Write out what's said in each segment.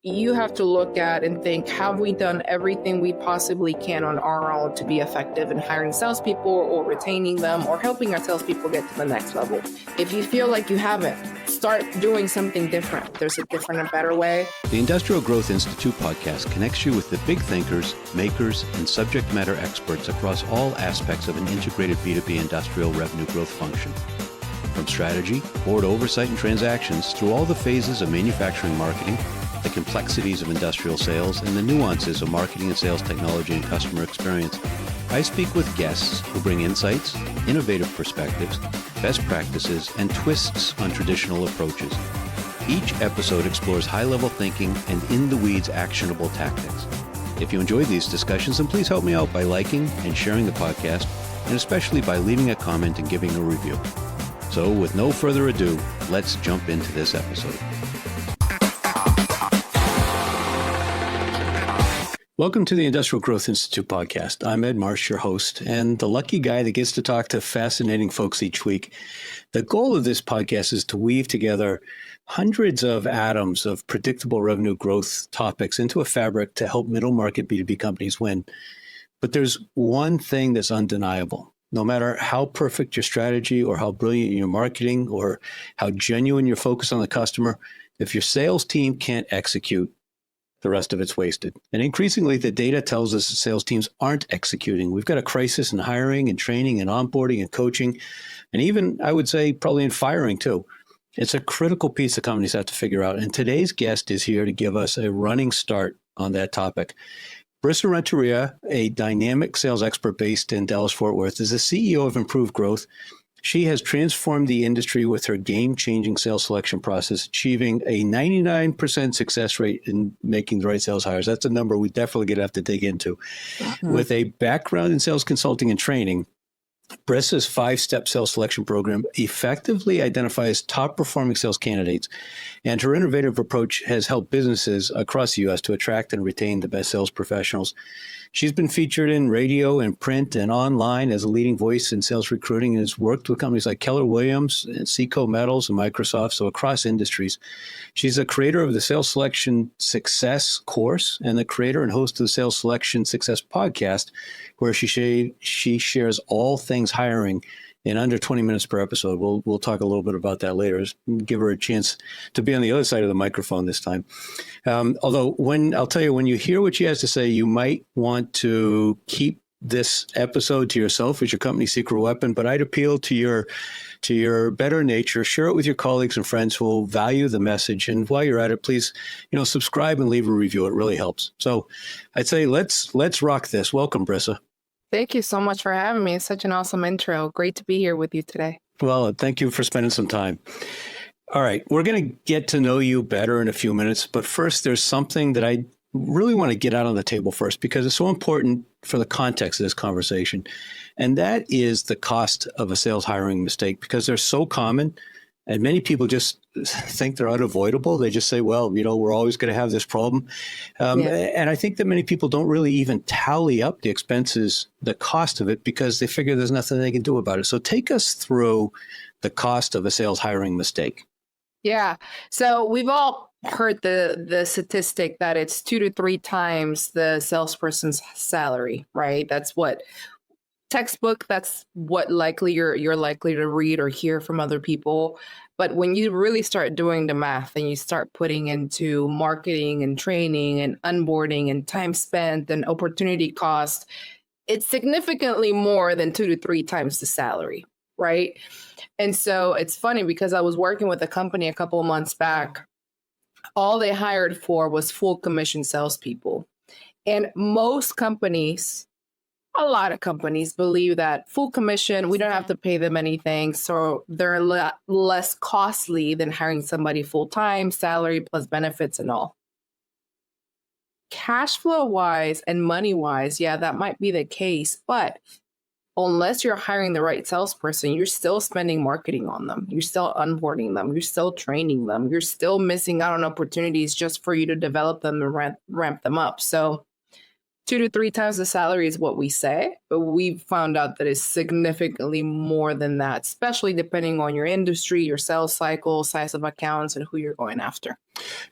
you have to look at and think, have we done everything we possibly can on our own to be effective in hiring salespeople or retaining them or helping our salespeople get to the next level? If you feel like you haven't, start doing something different. There's a different and better way. The Industrial Growth Institute podcast connects you with the big thinkers, makers, and subject matter experts across all aspects of an integrated B2B industrial revenue growth function. From strategy, board oversight and transactions, through all the phases of manufacturing marketing, the complexities of industrial sales, and the nuances of marketing and sales technology and customer experience, I speak with guests who bring insights, innovative perspectives, best practices, and twists on traditional approaches. Each episode explores high-level thinking and in-the-weeds actionable tactics. If you enjoyed these discussions, then please help me out by liking and sharing the podcast, and especially by leaving a comment and giving a review. So with no further ado, let's jump into this episode. Welcome to the Industrial Growth Institute podcast. I'm Ed Marsh, your host, and the lucky guy that gets to talk to fascinating folks each week. The goal of this podcast is to weave together hundreds of atoms of predictable revenue growth topics into a fabric to help middle market B2B companies win. But there's one thing that's undeniable. No matter how perfect your strategy or how brilliant your marketing or how genuine your focus on the customer, if your sales team can't execute, the rest of it's wasted. And increasingly, the data tells us that sales teams aren't executing. We've got a crisis in hiring and training and onboarding and coaching, and even, I would say, probably in firing too. It's a critical piece that companies have to figure out. And today's guest is here to give us a running start on that topic. Brisa Renteria, a dynamic sales expert based in Dallas-Fort Worth, is the CEO of Improved Growth. She has transformed the industry with her game-changing sales selection process, achieving a 99% success rate in making the right sales hires. That's a number we definitely going to have to dig into. Mm-hmm. With a background in sales consulting and training, Brisa's 5-step sales selection program effectively identifies top-performing sales candidates, and her innovative approach has helped businesses across the U.S. to attract and retain the best sales professionals. She's been featured in radio and print and online as a leading voice in sales recruiting and has worked with companies like Keller Williams and Seco Metals and Microsoft, so across industries. She's a creator of the Sales Selection Success course and the creator and host of the Sales Selection Success podcast, where she shares all things hiring in under 20 minutes per episode. We'll talk a little bit about that later. Give her a chance to be on the other side of the microphone this time. Although I'll tell you, when you hear what she has to say, you might want to keep this episode to yourself as your company's secret weapon, but I'd appeal to your better nature. Share it with your colleagues and friends who will value the message. And while you're at it, please, subscribe and leave a review. It really helps. So I'd say let's rock this. Welcome, Brisa. Thank you so much for having me. It's such an awesome intro. Great to be here with you today. Well, thank you for spending some time. All right, we're going to get to know you better in a few minutes. But first, there's something that I really want to get out on the table first, because it's so important for the context of this conversation. And that is the cost of a sales hiring mistake, because they're so common. And many people just think they're unavoidable. They just say, well, we're always going to have this problem. And I think that many people don't really even tally up the expenses, the cost of it, because they figure there's nothing they can do about it. So take us through the cost of a sales hiring mistake. Yeah. So we've all heard the statistic that it's 2 to 3 times the salesperson's salary, right? That's what textbook, that's what likely you're likely to read or hear from other people. But when you really start doing the math and you start putting into marketing and training and onboarding and time spent and opportunity cost, it's significantly more than 2 to 3 times the salary, right? And so it's funny because I was working with a company a couple of months back. All they hired for was full commission salespeople. And most companies, a lot of companies believe that full commission, we don't have to pay them anything. So they're a lot less costly than hiring somebody full-time, salary plus benefits and all. Cash flow wise and money wise, yeah, that might be the case. But unless you're hiring the right salesperson, you're still spending marketing on them. You're still onboarding them. You're still training them. You're still missing out on opportunities just for you to develop them and ramp them up. So 2 to 3 times the salary is what we say, but we've found out that it's significantly more than that, especially depending on your industry, your sales cycle, size of accounts, and who you're going after.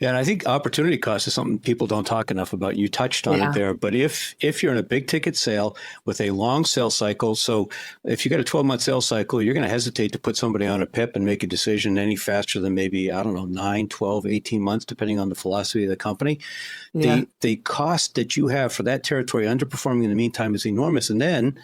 Yeah, and I think opportunity cost is something people don't talk enough about. You touched on it Yeah. there, but if you're in a big ticket sale with a long sales cycle, so if you got a 12-month sales cycle, you're going to hesitate to put somebody on a PIP and make a decision any faster than maybe, I don't know, 9, 12, 18 months, depending on the philosophy of the company. Yeah. The cost that you have for that territory underperforming in the meantime is enormous. And then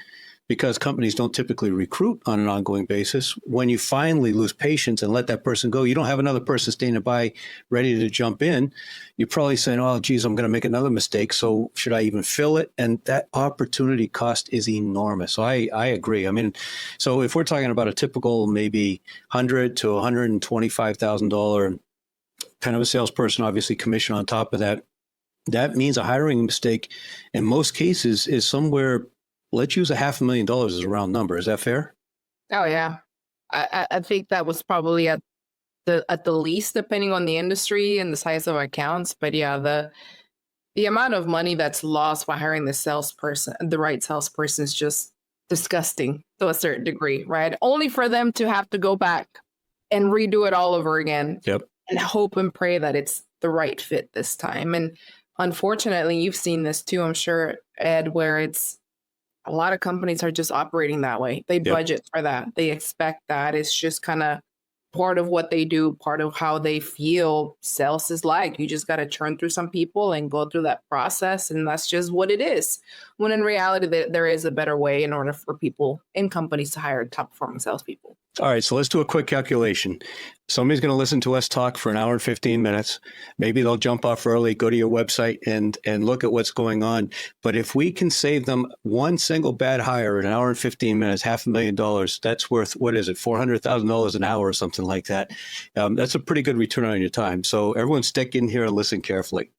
because companies don't typically recruit on an ongoing basis, when you finally lose patience and let that person go, you don't have another person standing by ready to jump in. You're probably saying, oh, geez, I'm going to make another mistake. So should I even fill it? And that opportunity cost is enormous. So I agree. I mean, so if we're talking about a typical maybe $100,000 to $125,000 kind of a salesperson, obviously commission on top of that, that means a hiring mistake in most cases is somewhere, let's use $500,000 as a round number. Is that fair? Oh yeah. I think that was probably at the least, depending on the industry and the size of accounts. But yeah, the amount of money that's lost by hiring the right salesperson is just disgusting to a certain degree, right? Only for them to have to go back and redo it all over again. Yep. And hope and pray that it's the right fit this time. And unfortunately, you've seen this too, I'm sure, Ed, where it's a lot of companies are just operating that way. They budget for that. They expect that. It's just kind of part of what they do, part of how they feel sales is like. You just got to churn through some people and go through that process. And that's just what it is. When in reality, there is a better way in order for people in companies to hire top performing salespeople. All right, so let's do a quick calculation. Somebody's going to listen to us talk for an hour and 15 minutes. Maybe they'll jump off early, go to your website and look at what's going on. But if we can save them one single bad hire in an hour and 15 minutes, $500,000, that's worth, what is it, $400,000 an hour or something like that. That's a pretty good return on your time. So everyone stick in here and listen carefully.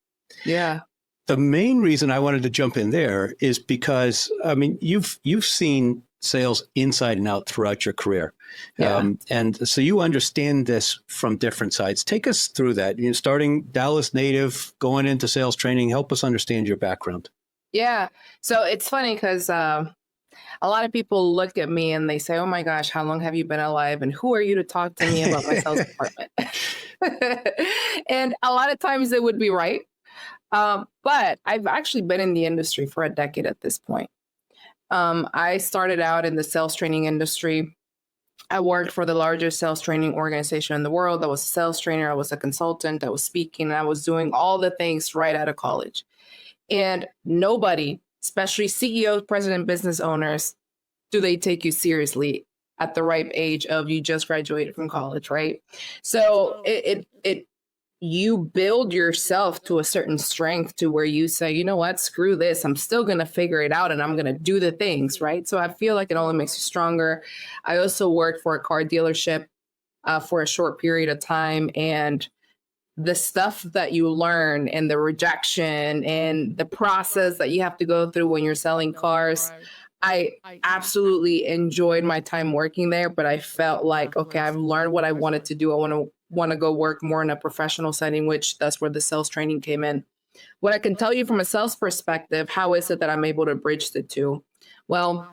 Yeah. The main reason I wanted to jump in there is because, I mean, you've seen sales inside and out throughout your career. Yeah. And so you understand this from different sides. Take us through that. You know, starting Dallas native, going into sales training, help us understand your background. Yeah. So it's funny because a lot of people look at me and they say, oh my gosh, how long have you been alive? And who are you to talk to me about my sales department? And a lot of times they would be right. But I've actually been in the industry for a decade at this point. I started out in the sales training industry. I worked for the largest sales training organization in the world. I was a sales trainer. I was a consultant. I was speaking. I was doing all the things right out of college. And nobody, especially CEOs, president, business owners, do they take you seriously at the ripe age of you just graduated from college, right? So you build yourself to a certain strength to where you say, you know what, screw this. I'm still going to figure it out and I'm going to do the things, right? So I feel like it only makes you stronger. I also worked for a car dealership for a short period of time. And the stuff that you learn and the rejection and the process that you have to go through when you're selling cars, I absolutely enjoyed my time working there, but I felt like, okay, I've learned what I wanted to do. I want to go work more in a professional setting, which that's where the sales training came in. What I can tell you from a sales perspective, how is it that I'm able to bridge the two? Well,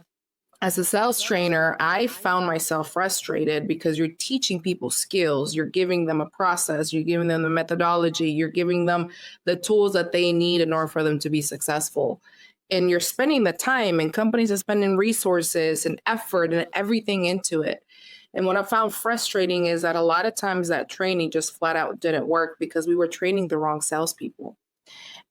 as a sales trainer, I found myself frustrated because you're teaching people skills. You're giving them a process. You're giving them the methodology. You're giving them the tools that they need in order for them to be successful. And you're spending the time, and companies are spending resources and effort and everything into it. And what I found frustrating is that a lot of times that training just flat out didn't work because we were training the wrong salespeople.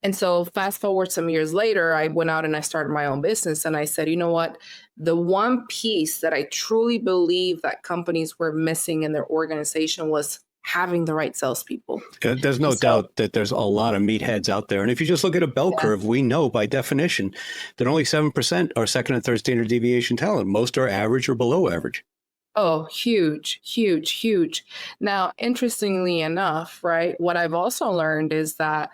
And so fast forward some years later, I went out and I started my own business. And I said, you know what? The one piece that I truly believe that companies were missing in their organization was having the right salespeople. There's no doubt that there's a lot of meatheads out there. And if you just look at a bell curve, we know by definition that only 7% are second and third standard deviation talent. Most are average or below average. Oh, huge, huge, huge. Now, interestingly enough, right, what I've also learned is that,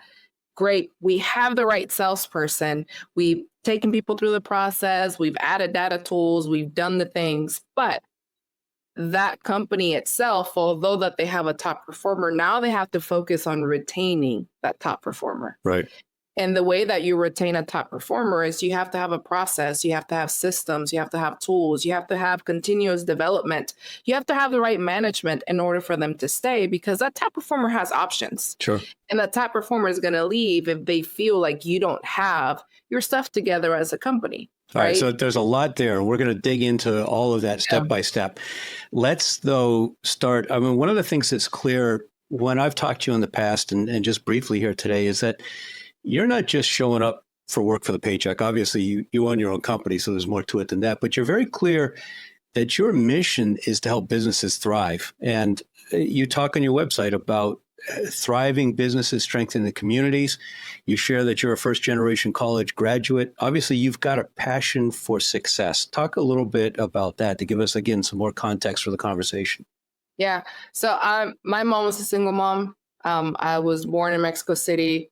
great, we have the right salesperson. We've taken people through the process. We've added data tools. We've done the things. But that company itself, although that they have a top performer, now they have to focus on retaining that top performer. Right. And the way that you retain a top performer is you have to have a process, you have to have systems, you have to have tools, you have to have continuous development, you have to have the right management in order for them to stay, because that top performer has options. Sure. And that top performer is going to leave if they feel like you don't have your stuff together as a company. All right. Right. So there's a lot there, and we're going to dig into all of that step by step. Let's, though, start. I mean, one of the things that's clear when I've talked to you in the past and just briefly here today is that you're not just showing up for work for the paycheck. Obviously, you own your own company, so there's more to it than that. But you're very clear that your mission is to help businesses thrive. And you talk on your website about thriving businesses, strengthening the communities. You share that you're a first-generation college graduate. Obviously, you've got a passion for success. Talk a little bit about that to give us, again, some more context for the conversation. Yeah. So my mom was a single mom. I was born in Mexico City.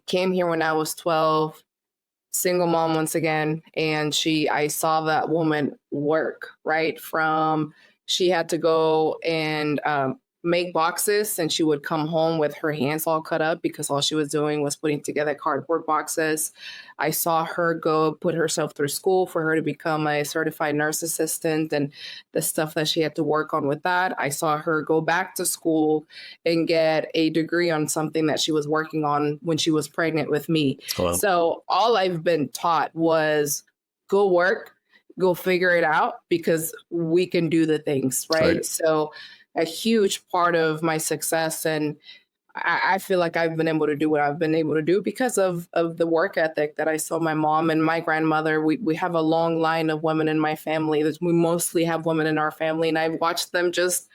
Came here when I was 12, single mom once again. And I saw that woman work, right? She had to go and make boxes, and she would come home with her hands all cut up because all she was doing was putting together cardboard boxes. I saw her go put herself through school for her to become a certified nurse assistant and the stuff that she had to work on with that. I saw her go back to school and get a degree on something that she was working on when she was pregnant with me. Wow. So all I've been taught was go work, go figure it out, because we can do the things, right? So a huge part of my success, and I feel like I've been able to do what I've been able to do because of the work ethic that I saw my mom and my grandmother. We have a long line of women in my family. We mostly have women in our family, and I've watched them just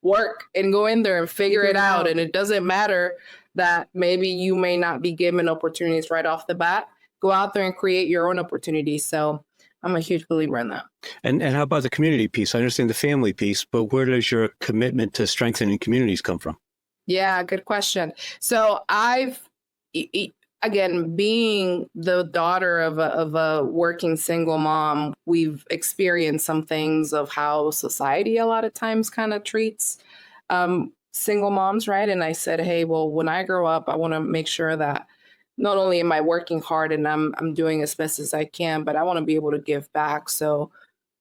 work and go in there and figure it out. And it doesn't matter that maybe you may not be given opportunities right off the bat. Go out there and create your own opportunities. So I'm a huge believer in that. And how about the community piece? I understand the family piece, but where does your commitment to strengthening communities come from? Yeah, good question. So again, being the daughter of a working single mom, we've experienced some things of how society a lot of times kind of treats single moms, right? And I said, hey, well, when I grow up, I want to make sure that not only am I working hard and I'm doing as best as I can, but I want to be able to give back. So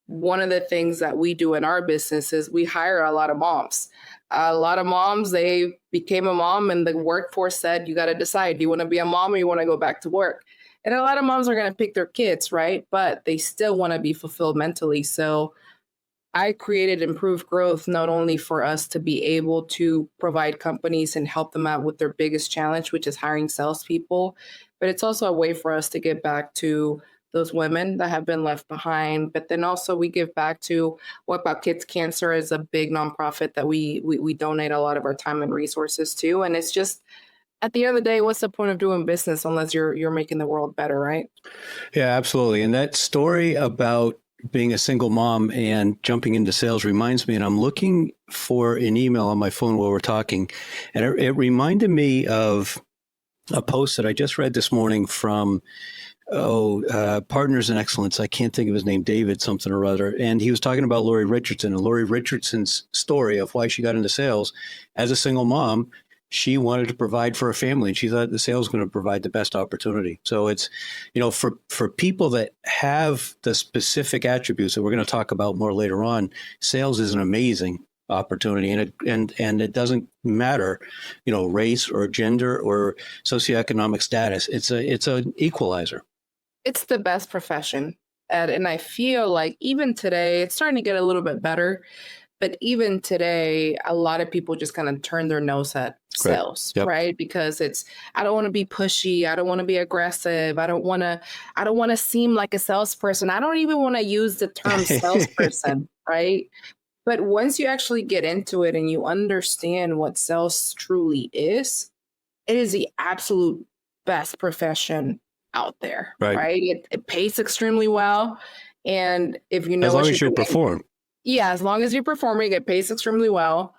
one of the things that we do in our business is we hire a lot of moms. A lot of moms, they became a mom and the workforce said, you got to decide, do you want to be a mom or you want to go back to work? And a lot of moms are going to pick their kids, right? But they still want to be fulfilled mentally. So I created Improved Growth not only for us to be able to provide companies and help them out with their biggest challenge, which is hiring salespeople, but it's also a way for us to get back to those women that have been left behind. But then also we give back to What About Kids Cancer is a big nonprofit that we donate a lot of our time and resources to. And it's just, at the end of the day, what's the point of doing business unless you're making the world better, right? Yeah, absolutely. And that story about being a single mom and jumping into sales reminds me, and I'm looking for an email on my phone while we're talking, and it reminded me of a post that I just read this morning from Partners in Excellence. I can't think of his name, David something or other. And he was talking about Lori Richardson and Lori Richardson's story of why she got into sales as a single mom. She wanted to provide for her family, and she thought the sales was going to provide the best opportunity. So it's, for people that have the specific attributes that we're going to talk about more later on, sales is an amazing opportunity, and it doesn't matter, race or gender or socioeconomic status. It's an equalizer. It's the best profession. And I feel like even today, it's starting to get a little bit better. But even today, a lot of people just kind of turn their nose at sales, right? Because I don't want to be pushy. I don't want to be aggressive. I don't want to seem like a salesperson. I don't even want to use the term salesperson, right? But once you actually get into it and you understand what sales truly is, it is the absolute best profession out there, right? It pays extremely well. And if you know, as long as you perform. Yeah, as long as you're performing, it pays extremely well,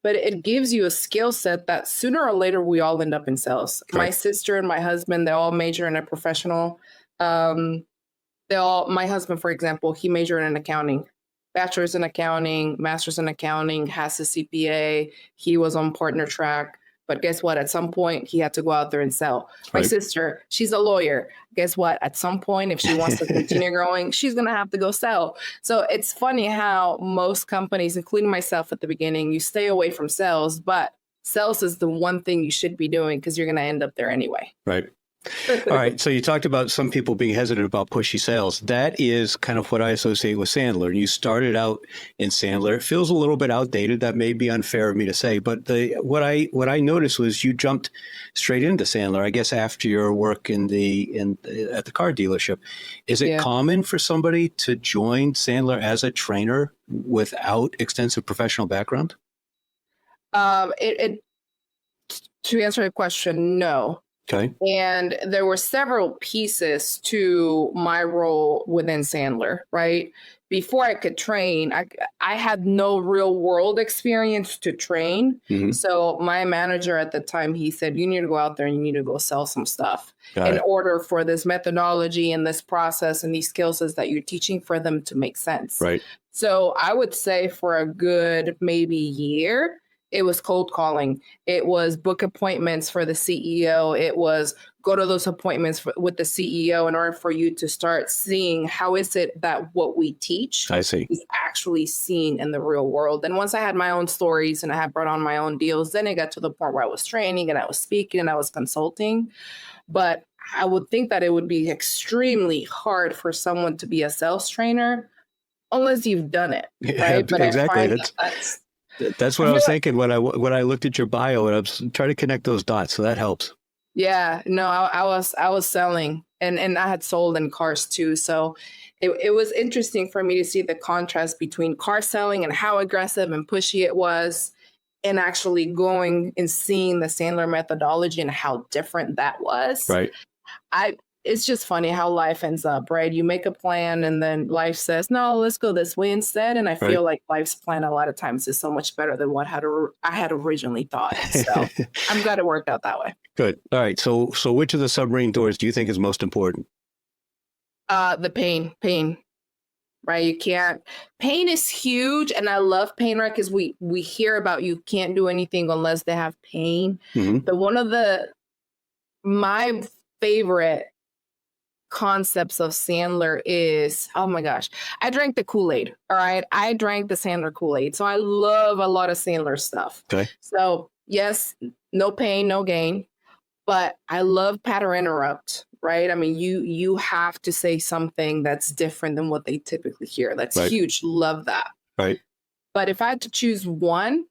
but it gives you a skill set that sooner or later we all end up in sales. My sister and my husband, they all major in a professional. My husband, for example, he majored in accounting, bachelor's in accounting, master's in accounting, has a CPA. He was on partner track. But guess what? At some point, he had to go out there and sell. My sister, she's a lawyer. Guess what? At some point, if she wants to continue growing, she's going to have to go sell. So it's funny how most companies, including myself at the beginning, you stay away from sales, but sales is the one thing you should be doing because you're going to end up there anyway. Right. All right. So you talked about some people being hesitant about pushy sales. That is kind of what I associate with Sandler. You started out in Sandler. It feels a little bit outdated. That may be unfair of me to say, but what I noticed was you jumped straight into Sandler, I guess, after your work at the car dealership. Is it common for somebody to join Sandler as a trainer without extensive professional background? To answer your question, no. Okay. And there were several pieces to my role within Sandler, right? Before I could train, I had no real world experience to train. Mm-hmm. So my manager at the time, he said, you need to go out there and you need to go sell some stuff in order for this methodology and this process and these skills that you're teaching for them to make sense. Right. So I would say for a good maybe year, it was cold calling. It was book appointments for the CEO. It was go to those appointments with the CEO in order for you to start seeing how is it that what we teach is actually seen in the real world. And once I had my own stories and I had brought on my own deals, then it got to the point where I was training and I was speaking and I was consulting. But I would think that it would be extremely hard for someone to be a sales trainer unless you've done it. Right? Yeah, but exactly. That's what I was thinking when I looked at your bio, and I was trying to connect those dots. So that helps. Yeah, no, I was selling and I had sold in cars too. So it was interesting for me to see the contrast between car selling and how aggressive and pushy it was, and actually going and seeing the Sandler methodology and how different that was. Right. It's just funny how life ends up, right? You make a plan and then life says, no, let's go this way instead. And I feel like life's plan a lot of times is so much better than what I had originally thought. So I'm glad it worked out that way. Good. All right. So which of the submarine doors do you think is most important? The pain, right? Pain is huge. And I love pain, right? Because we hear about you can't do anything unless they have pain. Mm-hmm. But one of my favorite concepts of Sandler is, oh my gosh, I drank the Kool-Aid. All right. I drank the Sandler Kool-Aid. So I love a lot of Sandler stuff. Okay. So yes, no pain, no gain, but I love pattern interrupt, right? I mean, you have to say something that's different than what they typically hear. That's huge. Love that. Right. But if I had to choose one,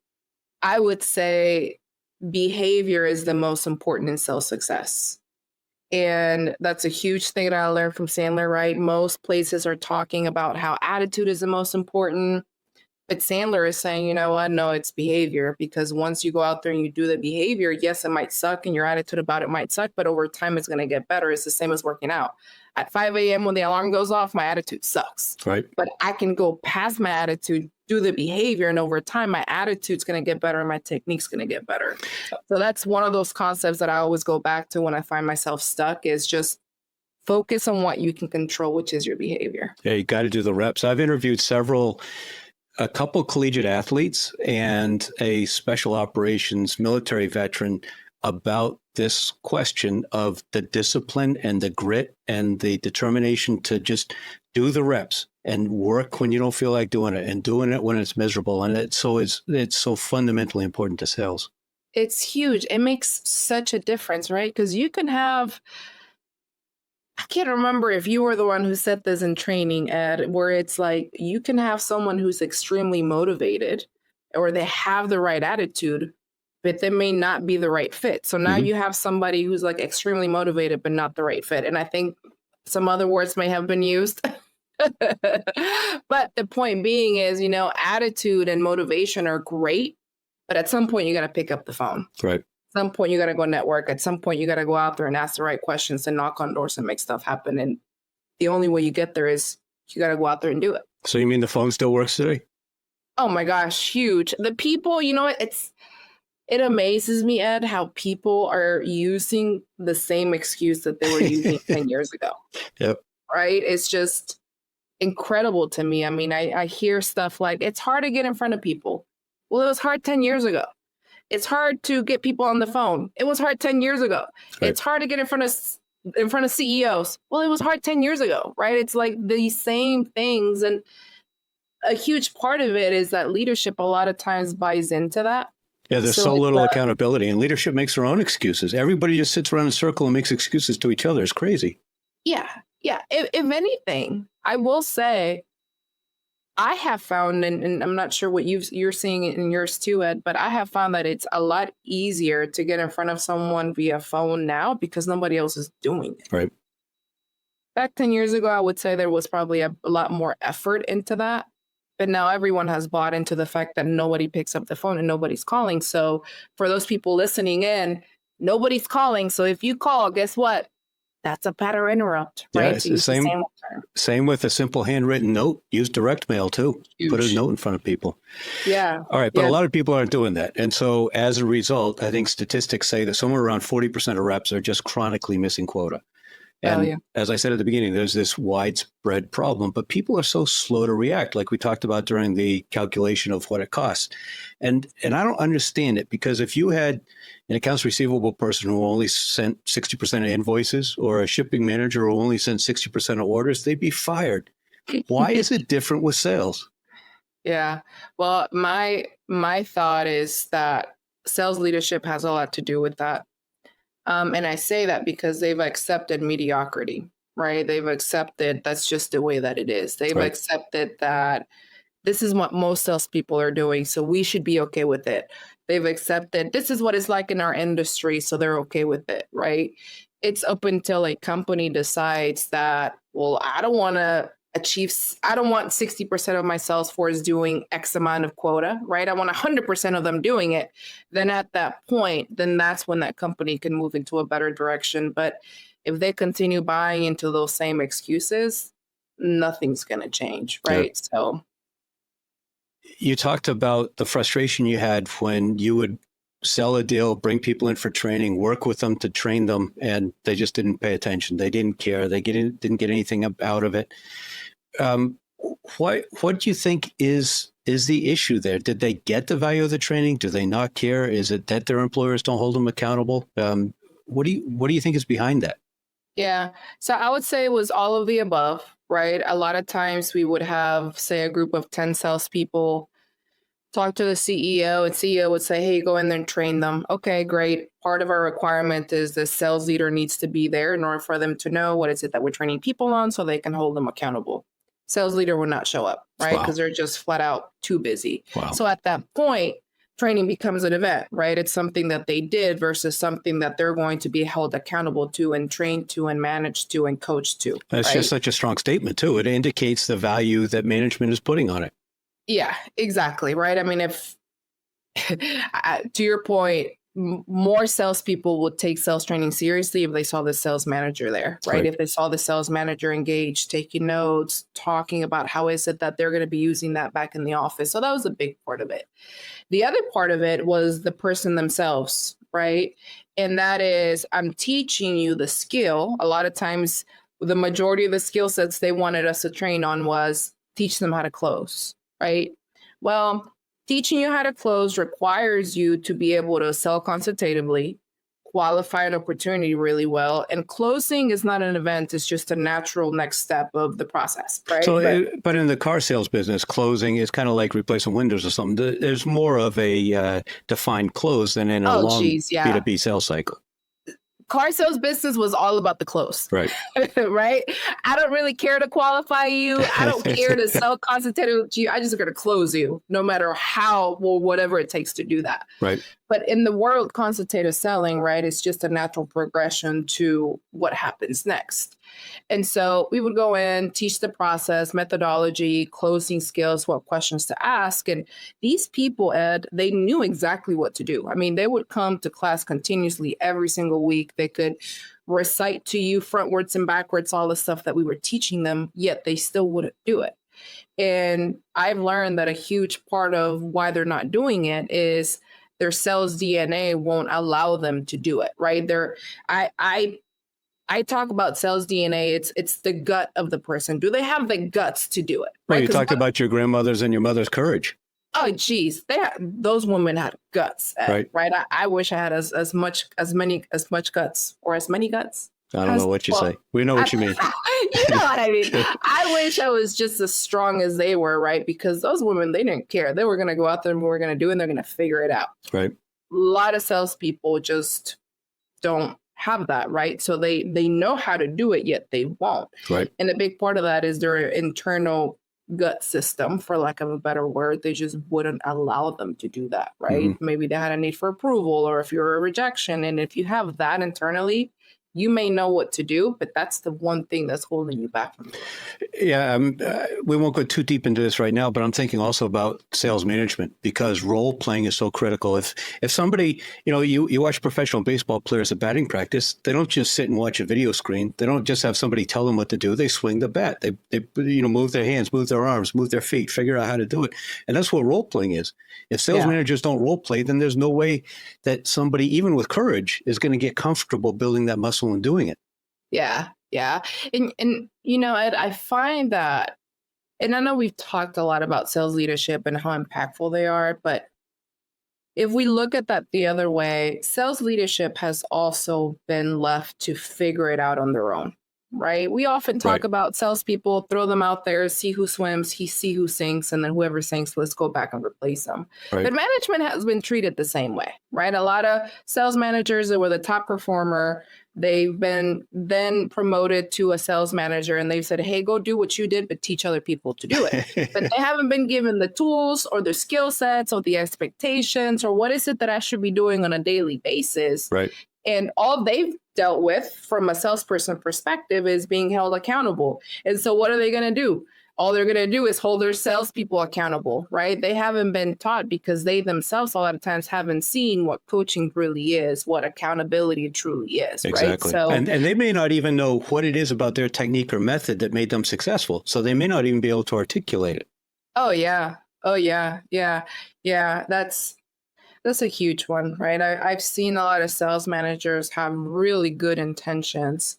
I would say behavior is the most important in sales success. And that's a huge thing that I learned from Sandler, right? Most places are talking about how attitude is the most important. But Sandler is saying, you know what? No, it's behavior. Because once you go out there and you do the behavior, yes, it might suck and your attitude about it might suck, but over time it's going to get better. It's the same as working out. At 5 a.m. when the alarm goes off, my attitude sucks. Right. But I can go past my attitude, do the behavior, and over time, my attitude's going to get better and my technique's going to get better. So that's one of those concepts that I always go back to when I find myself stuck, is just focus on what you can control, which is your behavior. Yeah, you got to do the reps. I've interviewed a couple collegiate athletes and a special operations military veteran about this question of the discipline and the grit and the determination to just do the reps and work when you don't feel like doing it and doing it when it's miserable. And it's so fundamentally important to sales. It's huge. It makes such a difference, right? Because you can have, I can't remember if you were the one who said this in training, Ed, where it's like you can have someone who's extremely motivated or they have the right attitude, but they may not be the right fit. So now you have somebody who's like extremely motivated, but not the right fit. And I think some other words may have been used. But the point being is, attitude and motivation are great, but at some point you got to pick up the phone. Right. At some point you got to go network. At some point you got to go out there and ask the right questions and knock on doors and make stuff happen. And the only way you get there is you got to go out there and do it. So you mean the phone still works today? Oh my gosh, huge. The people, it amazes me, Ed, how people are using the same excuse that they were using 10 years ago. Yep. Right? It's just incredible to me. I mean, I hear stuff like, it's hard to get in front of people. Well, it was hard 10 years ago. It's hard to get people on the phone. It was hard 10 years ago. Right. It's hard to get in front of CEOs. Well, it was hard 10 years ago, right? It's like these same things. And a huge part of it is that leadership a lot of times buys into that. Yeah, there's so little accountability, and leadership makes their own excuses. Everybody just sits around in a circle and makes excuses to each other. It's crazy. Yeah. If anything, I will say, I have found, and I'm not sure what you're seeing in yours too, Ed, but I have found that it's a lot easier to get in front of someone via phone now because nobody else is doing it. Right. Back 10 years ago, I would say there was probably a lot more effort into that. But now everyone has bought into the fact that nobody picks up the phone and nobody's calling. So for those people listening in, nobody's calling. So if you call, guess what? That's a pattern interrupt, right? Yeah, it's the same with a simple handwritten note. Use direct mail too. Huge. Put a note in front of people. Yeah. All right. But a lot of people aren't doing that. And so as a result, I think statistics say that somewhere around 40% of reps are just chronically missing quota. And as I said at the beginning, there's this widespread problem, but people are so slow to react, like we talked about during the calculation of what it costs. And I don't understand it, because if you had an accounts receivable person who only sent 60% of invoices, or a shipping manager who only sent 60% of orders, they'd be fired. Why is it different with sales? Yeah. Well, my thought is that sales leadership has a lot to do with that. And I say that because they've accepted mediocrity, right? They've accepted that's just the way that it is. They've accepted that this is what most salespeople are doing, so we should be okay with it. They've accepted this is what it's like in our industry, so they're okay with it, right? It's up until a company decides that, well, I don't want 60% of my sales force doing X amount of quota, right? I want 100% of them doing it. Then at that point, then that's when that company can move into a better direction. But if they continue buying into those same excuses, nothing's going to change, right? Yep. So you talked about the frustration you had when you would sell a deal, bring people in for training, work with them to train them, and they just didn't pay attention. They didn't care. They didn't get anything out of it. What do you think is the issue there? Did they get the value of the training? Do they not care? Is it that their employers don't hold them accountable? What do you think is behind that? Yeah. So I would say it was all of the above, right? A lot of times we would have, say, a group of 10 salespeople talk to the CEO, and CEO would say, hey, go in there and train them. Okay, great. Part of our requirement is the sales leader needs to be there in order for them to know what is it that we're training people on so they can hold them accountable. Sales leader will not show up, right? Because they're just flat out too busy. Wow. So at that point, training becomes an event, right? It's something that they did versus something that they're going to be held accountable to and trained to and managed to and coached to. That's just such a strong statement too. It indicates the value that management is putting on it. Yeah, exactly. Right. I mean, if to your point, more salespeople would take sales training seriously if they saw the sales manager there, right? If they saw the sales manager engaged, taking notes, talking about how is it that they're going to be using that back in the office. So that was a big part of it. The other part of it was the person themselves, right? And that is, I'm teaching you the skill. A lot of times, the majority of the skill sets they wanted us to train on was teach them how to close, right? Well, teaching you how to close requires you to be able to sell consultatively, qualify an opportunity really well. And closing is not an event. It's just a natural next step of the process, right? So, but in the car sales business, closing is kind of like replacing windows or something. There's more of a defined close than in a long B2B sales cycle. Car sales business was all about the close. Right. Right. I don't really care to qualify you. I don't care to sell consultative to you. I just got to close you no matter how, well, whatever it takes to do that. Right. But in the world consultative selling, right, it's just a natural progression to what happens next. And so we would go in, teach the process, methodology, closing skills, what questions to ask. And these people, Ed, they knew exactly what to do. I mean, they would come to class continuously every single week. They could recite to you frontwards and backwards all the stuff that we were teaching them, yet they still wouldn't do it. And I've learned that a huge part of why they're not doing it is their sales DNA won't allow them to do it, right? I talk about sales DNA. It's the gut of the person. Do they have the guts to do it? Right. You talked about your grandmother's and your mother's courage. Oh, geez, those women had guts, Right. right? I wish I had as much guts or as many guts. I don't know what you say. We know what you mean. You know what I mean. I wish I was just as strong as they were, right? Because those women, they didn't care. They were going to go out there and we were going to do, and they're going to figure it out. Right. A lot of salespeople just don't have that, right? So they know how to do it, yet they won't. Right. And a big part of that is their internal gut system, for lack of a better word. They just wouldn't allow them to do that, right? Mm-hmm. Maybe they had a need for approval, or if you're a rejection. And if you have that internally, you may know what to do, but that's the one thing that's holding you back from it. Yeah, we won't go too deep into this right now, but I'm thinking also about sales management, because role playing is so critical. If somebody, you watch professional baseball players at batting practice, they don't just sit and watch a video screen. They don't just have somebody tell them what to do. They swing the bat. They move their hands, move their arms, move their feet, figure out how to do it. And that's what role playing is. If sales managers don't role play, then there's no way that somebody, even with courage, is going to get comfortable building that muscle and doing it. Yeah. Yeah. And Ed, I find that, and I know we've talked a lot about sales leadership and how impactful they are, but if we look at that the other way, sales leadership has also been left to figure it out on their own, right? We often talk about salespeople, throw them out there, see who swims, see who sinks, and then whoever sinks, let's go back and replace them. Right. But management has been treated the same way, right? A lot of sales managers that were the top performer, they've been then promoted to a sales manager, and they've said, hey, go do what you did, but teach other people to do it. But they haven't been given the tools or the skill sets or the expectations or what is it that I should be doing on a daily basis. Right. And all they've dealt with from a salesperson perspective is being held accountable. And so what are they going to do? All they're going to do is hold their salespeople accountable, right? They haven't been taught, because they themselves a lot of times haven't seen what coaching really is, what accountability truly is. Exactly. Right? So, and they may not even know what it is about their technique or method that made them successful. So they may not even be able to articulate it. Oh, yeah. Yeah. That's a huge one, right? I've seen a lot of sales managers have really good intentions,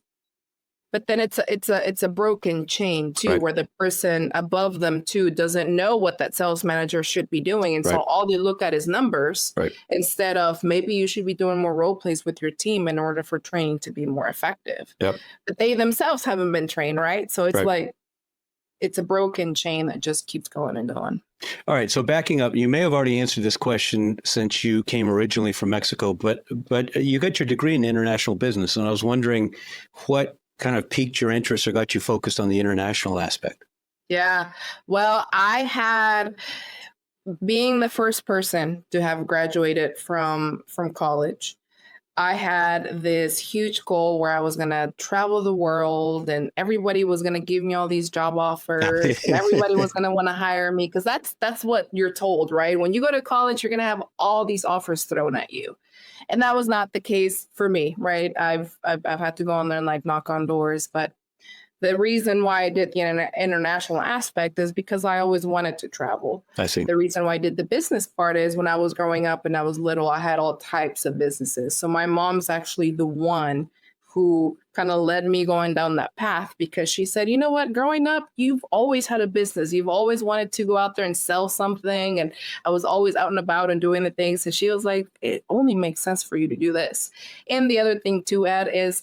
but then it's a broken chain too, where the person above them too doesn't know what that sales manager should be doing. And so all they look at is numbers instead of maybe you should be doing more role plays with your team in order for training to be more effective. Yep. But they themselves haven't been trained, right? So it's like, it's a broken chain that just keeps going and going. All right. So backing up, you may have already answered this question since you came originally from Mexico, but you got your degree in international business. And I was wondering what kind of piqued your interest or got you focused on the international aspect? Yeah. Well, I had, being the first person to have graduated from college, I had this huge goal where I was going to travel the world and everybody was going to give me all these job offers and everybody was going to want to hire me, because that's what you're told, right? When you go to college, you're going to have all these offers thrown at you. And that was not the case for me, right? I've had to go on there and knock on doors, but the reason why I did the international aspect is because I always wanted to travel. I see. The reason why I did the business part is when I was growing up and I was little, I had all types of businesses. So my mom's actually the one who kind of led me going down that path, because she said, you know what, growing up, you've always had a business. You've always wanted to go out there and sell something. And I was always out and about and doing the things. And she was like, it only makes sense for you to do this. And the other thing to add is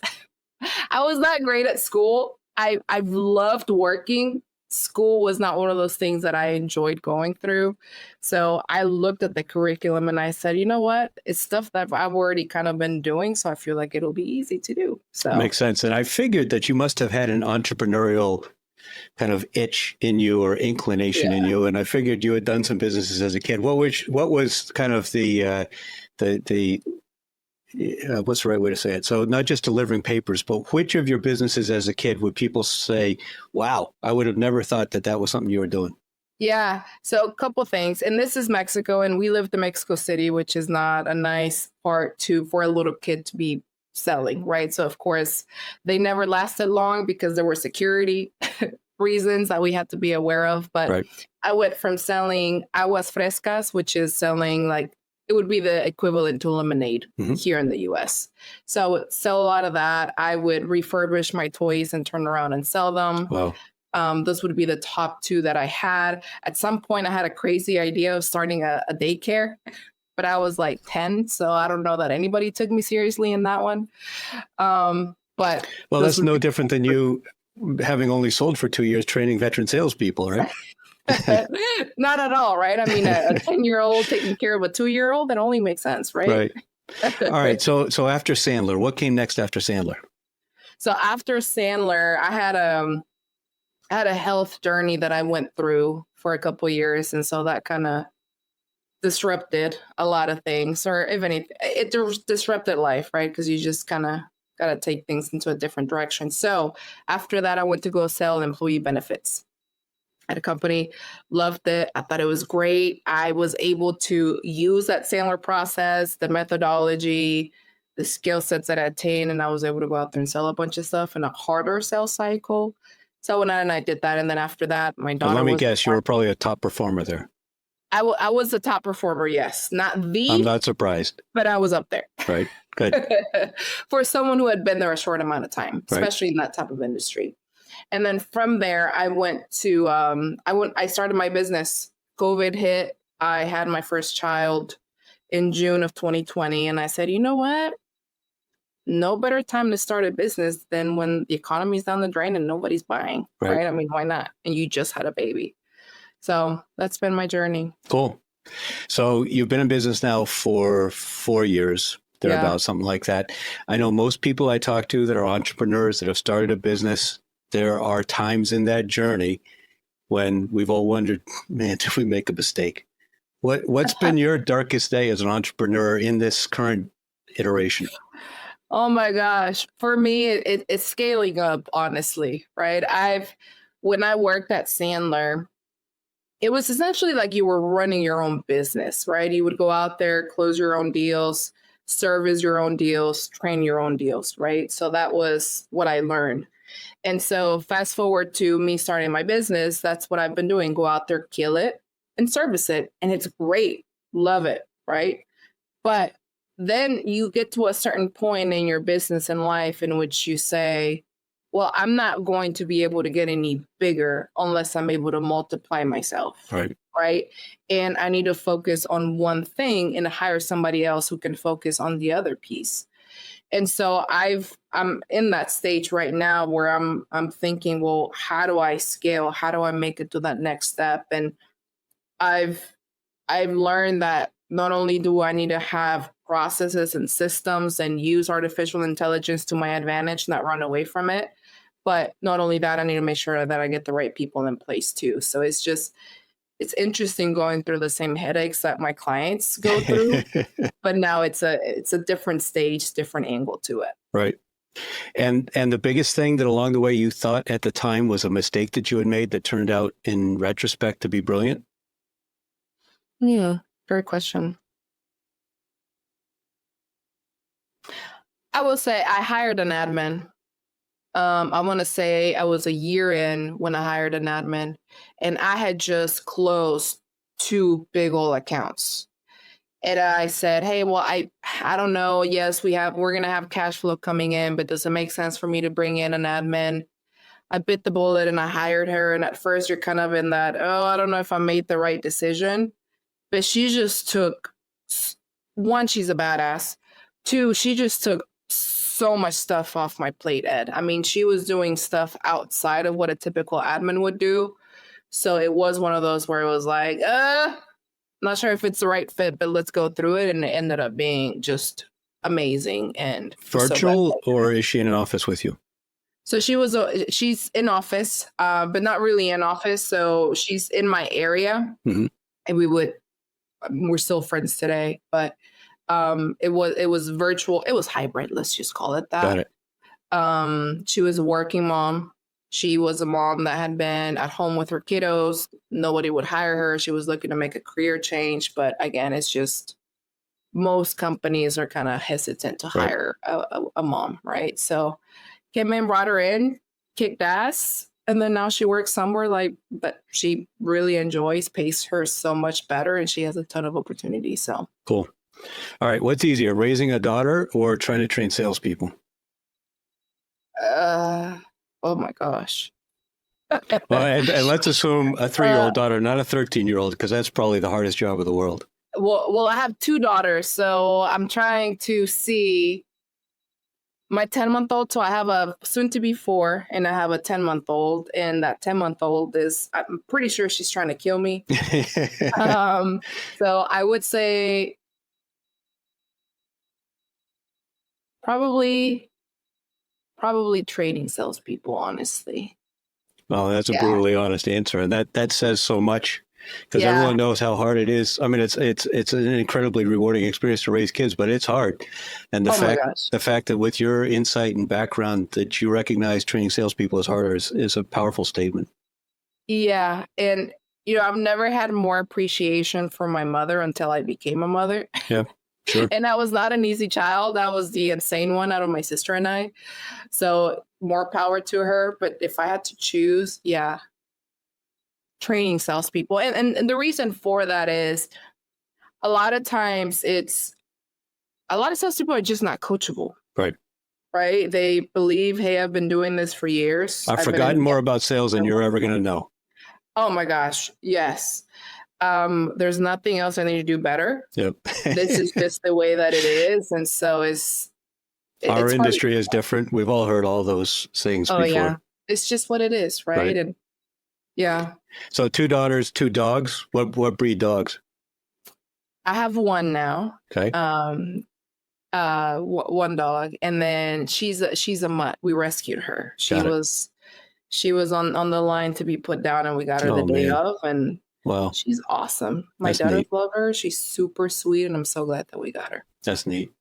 I was not great at school. I've loved working. School was not one of those things that I enjoyed going through. So I looked at the curriculum and I said, you know what? It's stuff that I've already kind of been doing. So I feel like it'll be easy to do. So makes sense. And I figured that you must have had an entrepreneurial kind of itch in you or inclination in you. And I figured you had done some businesses as a kid. What was kind of the what's the right way to say it? So not just delivering papers, but which of your businesses as a kid would people say, wow, I would have never thought that was something you were doing? Yeah. So a couple things. And this is Mexico, and we lived in Mexico City, which is not a nice part for a little kid to be selling, right? So of course, they never lasted long because there were security reasons that we had to be aware of. But I went from selling aguas frescas, which is selling it would be the equivalent to lemonade here in the US. So I would sell a lot of that. I would refurbish my toys and turn around and sell them. Wow. Those would be the top two that I had. At some point, I had a crazy idea of starting a daycare, but I was like 10, so I don't know that anybody took me seriously in that one. But well, that's no different than you having only sold for 2 years training veteran salespeople, right? Not at all, right? I mean, a 10-year-old taking care of a 2-year-old, that only makes sense, right? Right. All right. So after Sandler, what came next after Sandler? So after Sandler, I had a health journey that I went through for a couple of years, and so that kind of disrupted a lot of things, or if anything, it disrupted life, right? Because you just kind of got to take things into a different direction. So after that, I went to go sell employee benefits at a company. Loved it. I thought it was great. I was able to use that Sandler process, the methodology, the skill sets that I attained, and I was able to go out there and sell a bunch of stuff in a harder sales cycle. So when I did that, and then after that, my daughter. Let me guess, you were probably a top performer there. I was a top performer, yes. Not the. I'm not surprised. But I was up there. Right. Good. For someone who had been there a short amount of time, especially in that type of industry. And then from there, I went to, I started my business. COVID hit. I had my first child in June of 2020. And I said, you know what? No better time to start a business than when the economy's down the drain and nobody's buying, right? I mean, why not? And you just had a baby. So that's been my journey. Cool. So you've been in business now for 4 years, thereabout, something like that. I know most people I talk to that are entrepreneurs that have started a business, there are times in that journey when we've all wondered, man, did we make a mistake? What's been your darkest day as an entrepreneur in this current iteration? Oh my gosh. For me, it's scaling up, honestly, right? When I worked at Sandler, it was essentially like you were running your own business, right? You would go out there, close your own deals, service your own deals, train your own deals, right? So that was what I learned. And so fast forward to me starting my business, that's what I've been doing. Go out there, kill it, and service it. And it's great. Love it, right? But then you get to a certain point in your business and life in which you say, well, I'm not going to be able to get any bigger unless I'm able to multiply myself. Right. And I need to focus on one thing and hire somebody else who can focus on the other piece. And so I'm in that stage right now where I'm thinking, well, how do I scale? How do I make it to that next step? And I've learned that not only do I need to have processes and systems and use artificial intelligence to my advantage, not run away from it, but not only that, I need to make sure that I get the right people in place too. So it's interesting going through the same headaches that my clients go through, but now it's a different stage, different angle to it. Right. And the biggest thing that along the way you thought at the time was a mistake that you had made that turned out in retrospect to be brilliant? Yeah, great question. I will say I hired an admin. I want to say I was a year in when I hired an admin, and I had just closed 2 big old accounts. And I said, hey, well, I don't know. Yes, we're going to have cash flow coming in, but does it make sense for me to bring in an admin? I bit the bullet and I hired her. And at first you're kind of in that, oh, I don't know if I made the right decision. But she just took, 1, she's a badass. 2, she just took so much stuff off my plate, Ed. I mean, she was doing stuff outside of what a typical admin would do. So it was one of those where it was like, not sure if it's the right fit, but let's go through it. And it ended up being just amazing. And virtual, or is she in an office with you? So she's in office, but not really in office. So she's in my area, and we're still friends today, but it was virtual. It was hybrid. Let's just call it that. Got it. She was a working mom. She was a mom that had been at home with her kiddos. Nobody would hire her. She was looking to make a career change. But again, it's just most companies are kind of hesitant to hire a mom, right? So came in, brought her in, kicked ass. And then now she works somewhere like that she really enjoys, pays her so much better, and she has a ton of opportunities. So cool. All right. What's easier, raising a daughter or trying to train salespeople? Oh my gosh. Well, and let's assume a 3-year-old daughter, not a 13-year-old, because that's probably the hardest job of the world. Well, I have 2 daughters, so I'm trying to see my 10-month-old. So I have a soon to be 4, and I have a 10-month-old, and that 10-month-old is, I'm pretty sure she's trying to kill me. So I would say probably training salespeople, honestly. Well, that's a Yeah. brutally honest answer, and that says so much, because Yeah. everyone knows how hard it is. I mean, it's an incredibly rewarding experience to raise kids, but it's hard. And the fact that with your insight and background that you recognize training salespeople is harder is a powerful statement. Yeah, and I've never had more appreciation for my mother until I became a mother. Yeah, sure. And I was not an easy child. I was the insane one out of my sister and I. So more power to her. But if I had to choose, yeah, training salespeople. And the reason for that is a lot of times a lot of salespeople are just not coachable. Right. Right? They believe, hey, I've been doing this for years. I've forgotten more about sales than you're ever going to know. Oh my gosh. Yes. There's nothing else I need to do better. Yep. This is just the way that it is. And so our industry is different. We've all heard all those things before. Yeah. It's just what it is, right? And yeah. So 2 daughters, 2 dogs. What breed dogs? I have 1 now. Okay. 1 dog, and then she's a mutt. We rescued her. She was on the line to be put down, and we got her the day of, and wow, she's awesome. My daughters love her. She's super sweet, and I'm so glad that we got her. That's neat.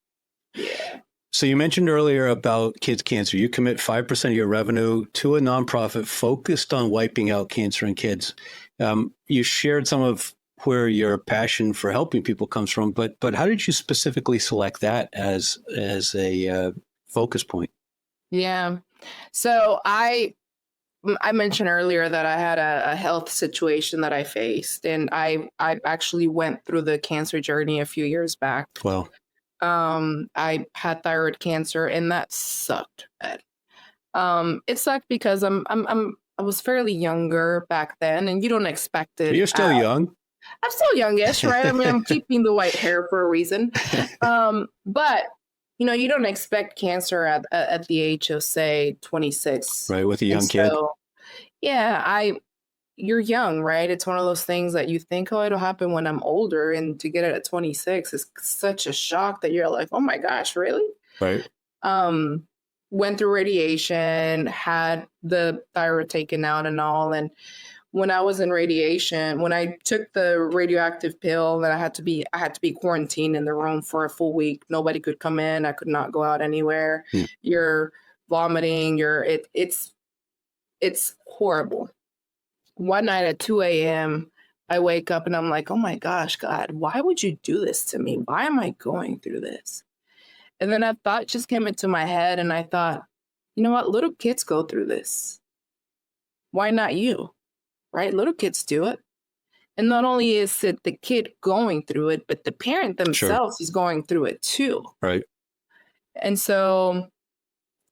Yeah. So you mentioned earlier about kids' cancer. You commit 5% of your revenue to a nonprofit focused on wiping out cancer in kids. You shared some of where your passion for helping people comes from, but how did you specifically select that as a focus point? Yeah. So I mentioned earlier that I had a health situation that I faced, and I actually went through the cancer journey a few years back. Wow. I had thyroid cancer, and that sucked. It sucked because I was fairly younger back then, and you don't expect it. You're still young. I'm still youngish, right? I mean, I'm keeping the white hair for a reason. But you don't expect cancer at the age of, say, 26. Right, with a young kid. Yeah, you're young, right? It's one of those things that you think, oh, it'll happen when I'm older. And to get it at 26 is such a shock that you're like, oh my gosh, really? Right. Went through radiation, had the thyroid taken out and all. And when I was in radiation, when I took the radioactive pill, that I had to be quarantined in the room for a full week. Nobody could come in. I could not go out anywhere. You're vomiting. It's horrible. One night at 2 a.m., I wake up and I'm like, oh my gosh, God, why would you do this to me? Why am I going through this? And then a thought just came into my head, and I thought, you know what? Little kids go through this. Why not you? Right? Little kids do it. And not only is it the kid going through it, but the parent themselves is going through it too. Right. And so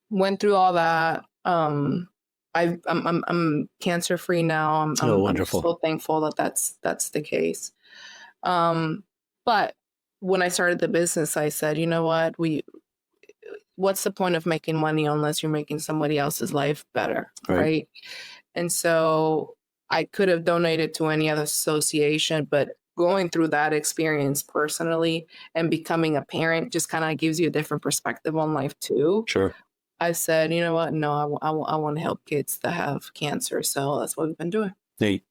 went through all that. I'm cancer free now. I'm so thankful that that's the case. But when I started the business, I said, you know what? What's the point of making money unless you're making somebody else's life better, right? And so I could have donated to any other association, but going through that experience personally and becoming a parent just kind of gives you a different perspective on life too. Sure. I said, you know what? No, I want to help kids that have cancer. So that's what we've been doing. Neat.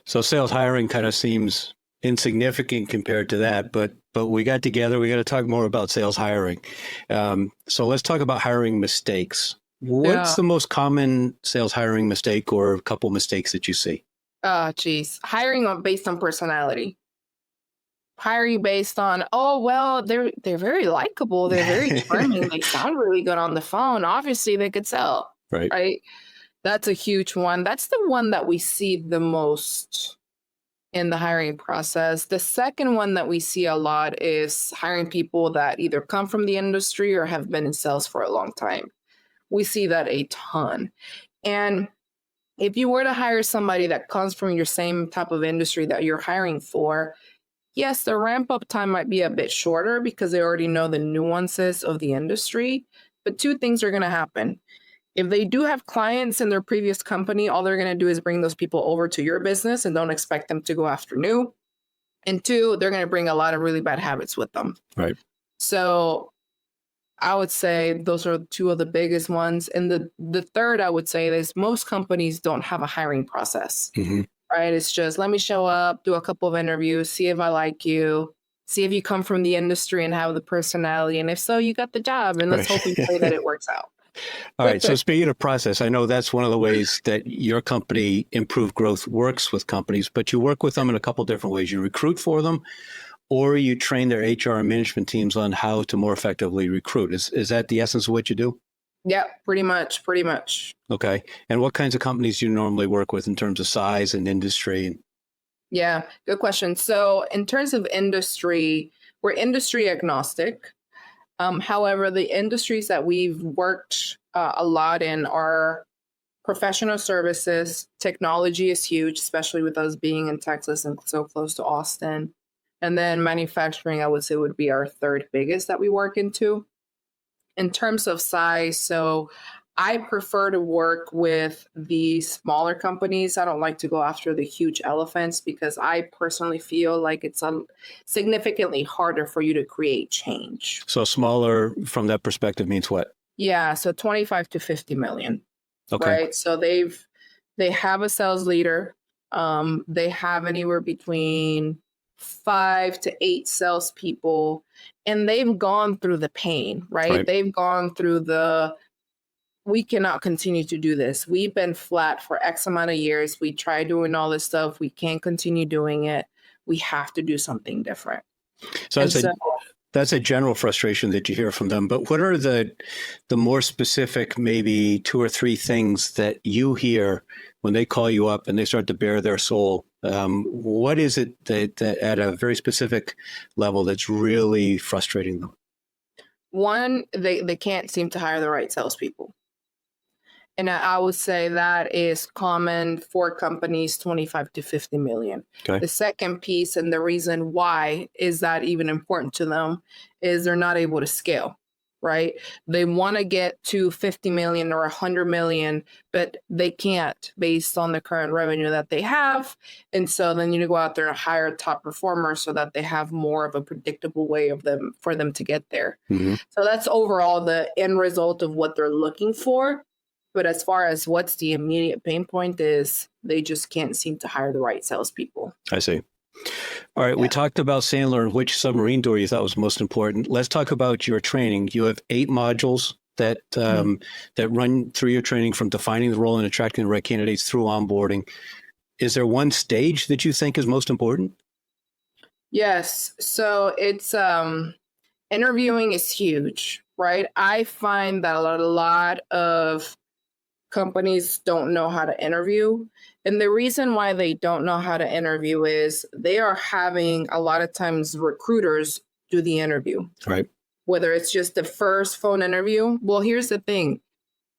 So sales hiring kind of seems insignificant compared to that, but we got together. We got to talk more about sales hiring. So let's talk about hiring mistakes. What's the most common sales hiring mistake or a couple mistakes that you see? Geez. Hiring based on personality. Hiring based on, oh, well, they're very likable. They're very charming. They sound really good on the phone. Obviously, they could sell. Right? That's a huge one. That's the one that we see the most in the hiring process. The second one that we see a lot is hiring people that either come from the industry or have been in sales for a long time. We see that a ton. And if you were to hire somebody that comes from your same type of industry that you're hiring for, yes, the ramp up time might be a bit shorter because they already know the nuances of the industry. But two things are going to happen. If they do have clients in their previous company, all they're going to do is bring those people over to your business and don't expect them to go after new. And two, they're going to bring a lot of really bad habits with them. Right. So I would say those are two of the biggest ones. And the third, I would say, is most companies don't have a hiring process, right? It's just, let me show up, do a couple of interviews, see if I like you, see if you come from the industry and have the personality. And if so, you got the job. And let's hope and pray that it works out. All right. So speaking of process, I know that's one of the ways that your company, Improved Growth, works with companies, but you work with them in a couple different ways. You recruit for them, or you train their HR and management teams on how to more effectively recruit. Is that the essence of what you do? Yeah, pretty much. Okay. And what kinds of companies do you normally work with in terms of size and industry? Yeah, good question. So in terms of industry, we're industry agnostic. However, the industries that we've worked a lot in are professional services. Technology is huge, especially with us being in Texas and so close to Austin. And then manufacturing, I would say, would be our third biggest that we work into. In terms of size, so I prefer to work with the smaller companies. I don't like to go after the huge elephants because I personally feel like it's significantly harder for you to create change. So smaller from that perspective means what? Yeah, so 25 to 50 million. Okay. Right. So they have a sales leader. They have anywhere between 5 to 8 salespeople, and they've gone through the pain, right? They've gone through we cannot continue to do this. We've been flat for X amount of years. We tried doing all this stuff. We can't continue doing it. We have to do something different. So that's a general frustration that you hear from them. But what are the more specific, maybe 2 or 3 things that you hear when they call you up and they start to bare their soul? What is it that at a very specific level that's really frustrating them? One, they can't seem to hire the right salespeople. And I would say that is common for companies 25 to 50 million. Okay. The second piece, and the reason why is that even important to them, is they're not able to scale, right? They want to get to 50 million or 100 million, but they can't based on the current revenue that they have. And so then you need to go out there and hire top performers so that they have more of a predictable way for them to get there. So that's overall the end result of what they're looking for. But as far as what's the immediate pain point is, they just can't seem to hire the right salespeople. I see. All right. Yeah. We talked about Sandler and which submarine door you thought was most important. Let's talk about your training. You have 8 modules that that run through your training, from defining the role and attracting the right candidates through onboarding. Is there one stage that you think is most important? Yes. So it's interviewing is huge, right? I find that a lot of companies don't know how to interview. And the reason why they don't know how to interview is they are having a lot of times recruiters do the interview. Right. Whether it's just the first phone interview. Well, here's the thing.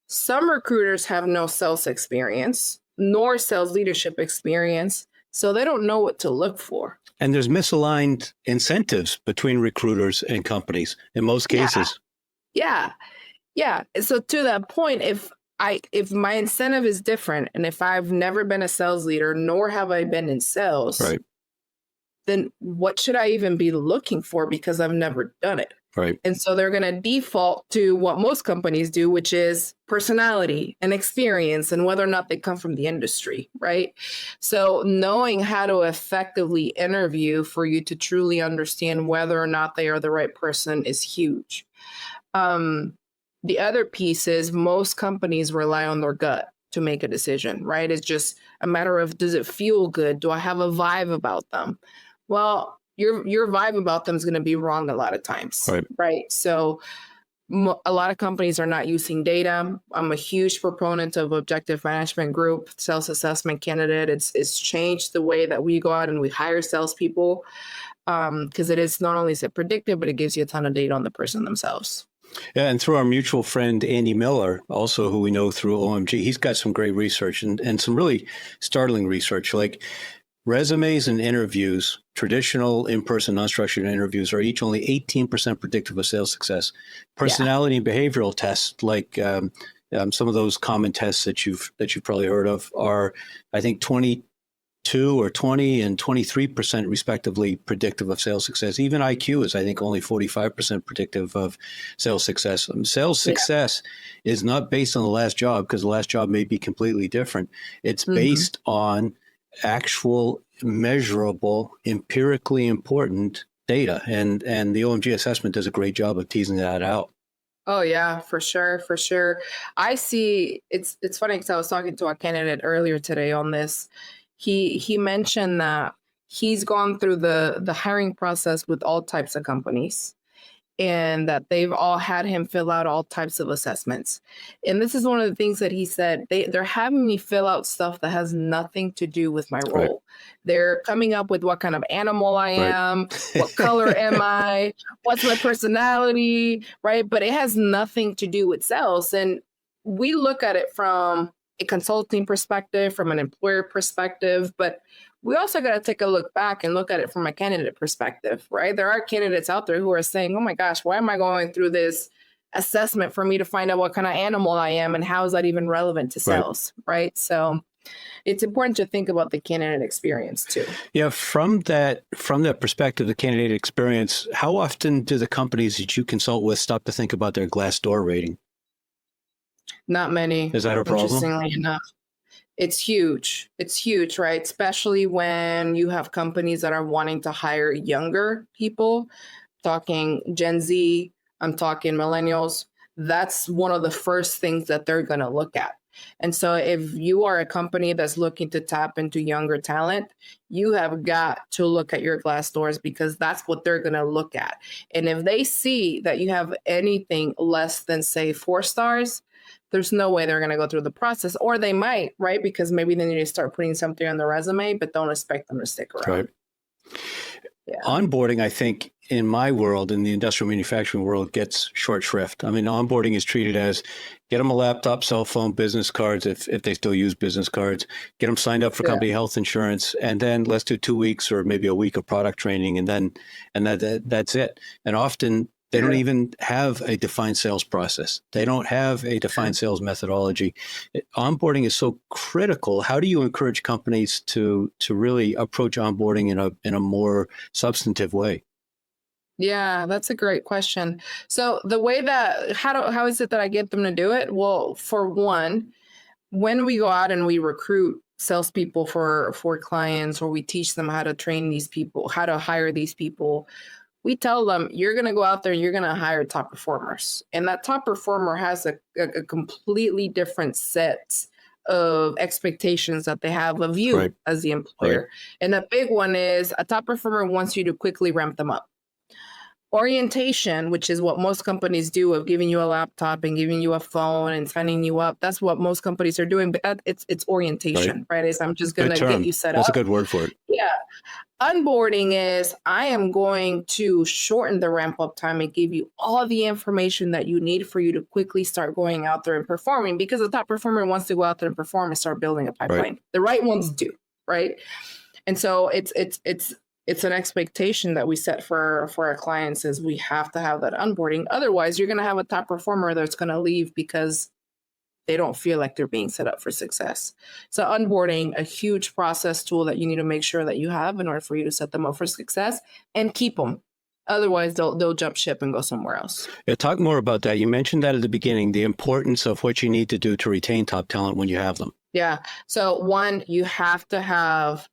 Some recruiters have no sales experience, nor sales leadership experience. So they don't know what to look for. And there's misaligned incentives between recruiters and companies in most cases. Yeah. So to that point, if my incentive is different, and if I've never been a sales leader, nor have I been in sales, right, then what should I even be looking for, because I've never done it? Right. And so they're going to default to what most companies do, which is personality and experience and whether or not they come from the industry, right? So knowing how to effectively interview for you to truly understand whether or not they are the right person is huge. The other piece is most companies rely on their gut to make a decision, right? It's just a matter of, does it feel good? Do I have a vibe about them? Well, your vibe about them is going to be wrong a lot of times, right? So a lot of companies are not using data. I'm a huge proponent of objective management group, sales assessment candidate. It's changed the way that we go out and we hire salespeople, because it is not only is it predictive, but it gives you a ton of data on the person themselves. Yeah, and through our mutual friend, Andy Miller, also who we know through OMG, he's got some great research and some really startling research. Like resumes and interviews, traditional in-person, non-structured interviews are each only 18% predictive of sales success. Personality and behavioral tests, like some of those common tests that you've probably heard of, are, I think, 22 or 20 and 23% respectively predictive of sales success. Even IQ is, I think, only 45% predictive of sales success. Sales success is not based on the last job, because the last job may be completely different. It's based on actual, measurable, empirically important data. And the OMG assessment does a great job of teasing that out. Oh yeah, for sure, for sure. I see. It's funny because I was talking to a candidate earlier today on this. He mentioned that he's gone through the hiring process with all types of companies, and that they've all had him fill out all types of assessments. And this is one of the things that he said, they're having me fill out stuff that has nothing to do with my role. Right. They're coming up with what kind of animal I am, what color am I, what's my personality, right? But it has nothing to do with sales. And we look at it from a consulting perspective, from an employer perspective, but we also got to take a look back and look at it from a candidate perspective, right? There are candidates out there who are saying, oh my gosh, why am I going through this assessment for me to find out what kind of animal I am, and how is that even relevant to sales, right? So it's important to think about the candidate experience too. Yeah, from that perspective, the candidate experience, how often do the companies that you consult with stop to think about their Glassdoor rating? Not many. Is that a problem? Interestingly enough. It's huge. It's huge, right? Especially when you have companies that are wanting to hire younger people, talking Gen Z, I'm talking millennials. That's one of the first things that they're going to look at. And so if you are a company that's looking to tap into younger talent, you have got to look at your Glassdoors, because that's what they're going to look at. And if they see that you have anything less than, say, 4 stars, there's no way they're going to go through the process, or they might, right? Because maybe they need to start putting something on the resume, but don't expect them to stick around. Right. Yeah. Onboarding, I think, in my world, in the industrial manufacturing world, gets short shrift. I mean, onboarding is treated as get them a laptop, cell phone, business cards, if they still use business cards, get them signed up for company health insurance, and then let's do 2 weeks or maybe a week of product training, and that's it. And often they don't even have a defined sales process. They don't have a defined sales methodology. Onboarding is so critical. How do you encourage companies to really approach onboarding in a more substantive way? Yeah, that's a great question. So the way that, how is it that I get them to do it? Well, for one, when we go out and we recruit salespeople for clients, or we teach them how to train these people, how to hire these people, we tell them, you're going to go out there and you're going to hire top performers. And that top performer has a completely different set of expectations that they have of you as the employer. And the big one is a top performer wants you to quickly ramp them up. Orientation, which is what most companies do, of giving you a laptop and giving you a phone and signing you up. That's what most companies are doing, but it's orientation, right? Is I'm just going to get you set up. That's a good word for it. Yeah. Onboarding is I am going to shorten the ramp up time and give you all the information that you need for you to quickly start going out there and performing, because the top performer wants to go out there and perform and start building a pipeline. The right ones do, right? And so it's an expectation that we set for our clients, is we have to have that onboarding. Otherwise, you're going to have a top performer that's going to leave because they don't feel like they're being set up for success. So onboarding, a huge process tool that you need to make sure that you have in order for you to set them up for success and keep them. Otherwise, they'll jump ship and go somewhere else. Yeah, talk more about that. You mentioned that at the beginning, the importance of what you need to do to retain top talent when you have them. Yeah. So one, you have to have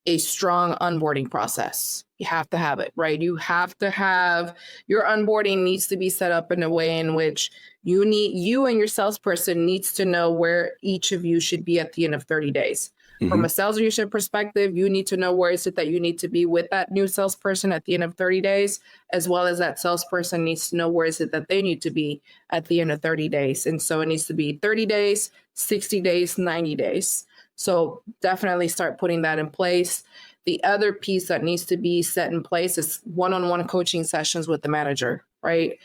a strong onboarding process. You have to have it, right? You have to have, your onboarding needs to be set up in a way in which you and your salesperson needs to know where each of you should be at the end of 30 days. Mm-hmm. From a sales leadership perspective, you need to know where is it that you need to be with that new salesperson at the end of 30 days, as well as that salesperson needs to know where is it that they need to be at the end of 30 days. And so it needs to be 30 days, 60 days, 90 days. So definitely start putting that in place. The other piece that needs to be set in place is one-on-one coaching sessions with the manager, right?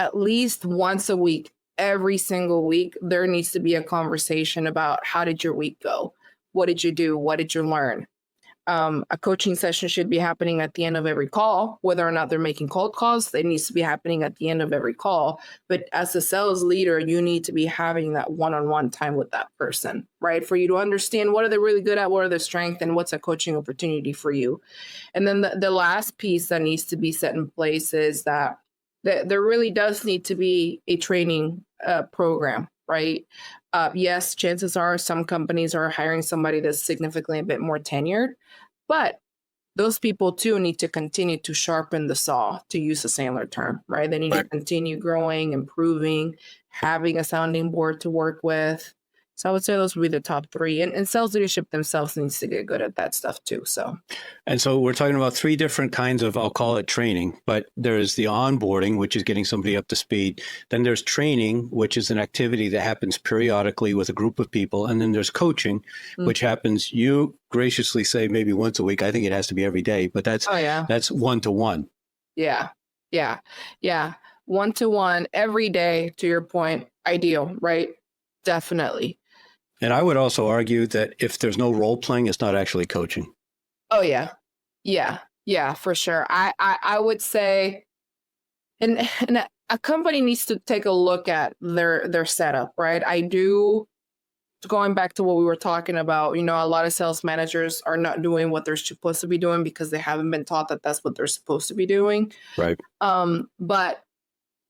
at least once a week, every single week, there needs to be a conversation about how did your week go? What did you do? What did you learn? A coaching session should be happening at the end of every call, whether or not they're making cold calls. It needs to be happening at the end of every call. But as a sales leader, you need to be having that one-on-one time with that person, right? For you to understand what are they really good at, what are their strengths, and what's a coaching opportunity for you. And then the last piece that needs to be set in place is that there really does need to be a training program, right? Yes, chances are some companies are hiring somebody that's significantly a bit more tenured, but those people too need to continue to sharpen the saw, to use a Sandler term, right? They need to continue growing, improving, having a sounding board to work with. So I would say those would be the top three. And sales leadership themselves needs to get good at that stuff too. And so we're talking about three different kinds of, I'll call it training, but there's the onboarding, which is getting somebody up to speed. Then there's training, which is an activity that happens periodically with a group of people. And then there's coaching, which happens, you graciously say maybe once a week. I think it has to be every day, but that's one-to-one. Yeah. One-to-one every day, to your point, ideal, right? Definitely. And I would also argue that if there's no role playing, it's not actually coaching. Oh, yeah. Yeah, for sure. I would say, and a company needs to take a look at their setup, right? Going back to what we were talking about, a lot of sales managers are not doing what they're supposed to be doing because they haven't been taught that that's what they're supposed to be doing. Right. But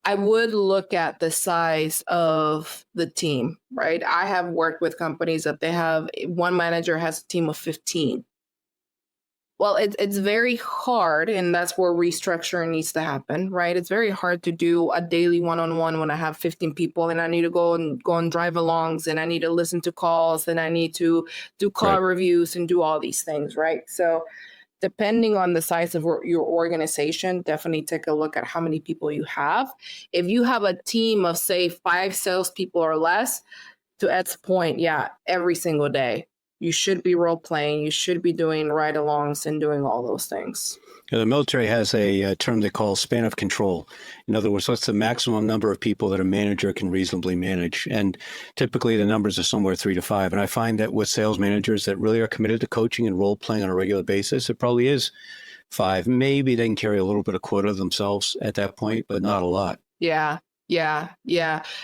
I would look at the size of the team, right? I have worked with companies that they have one manager has a team of 15. Well, it's very hard, and that's where restructuring needs to happen, right? It's very hard to do a daily one-on-one when I have 15 people and I need to go and drive alongs, and I need to listen to calls, and I need to do call reviews and do all these things, right? So depending on the size of your organization, definitely take a look at how many people you have. If you have a team of, say, 5 salespeople or less, to Ed's point, every single day, you should be role playing. You should be doing ride-alongs and doing all those things. The military has a term they call span of control. In other words, what's the maximum number of people that a manager can reasonably manage? And typically the numbers are somewhere 3 to 5. And I find that with sales managers that really are committed to coaching and role playing on a regular basis, it probably is 5. Maybe they can carry a little bit of quota themselves at that point, but not a lot. Yeah.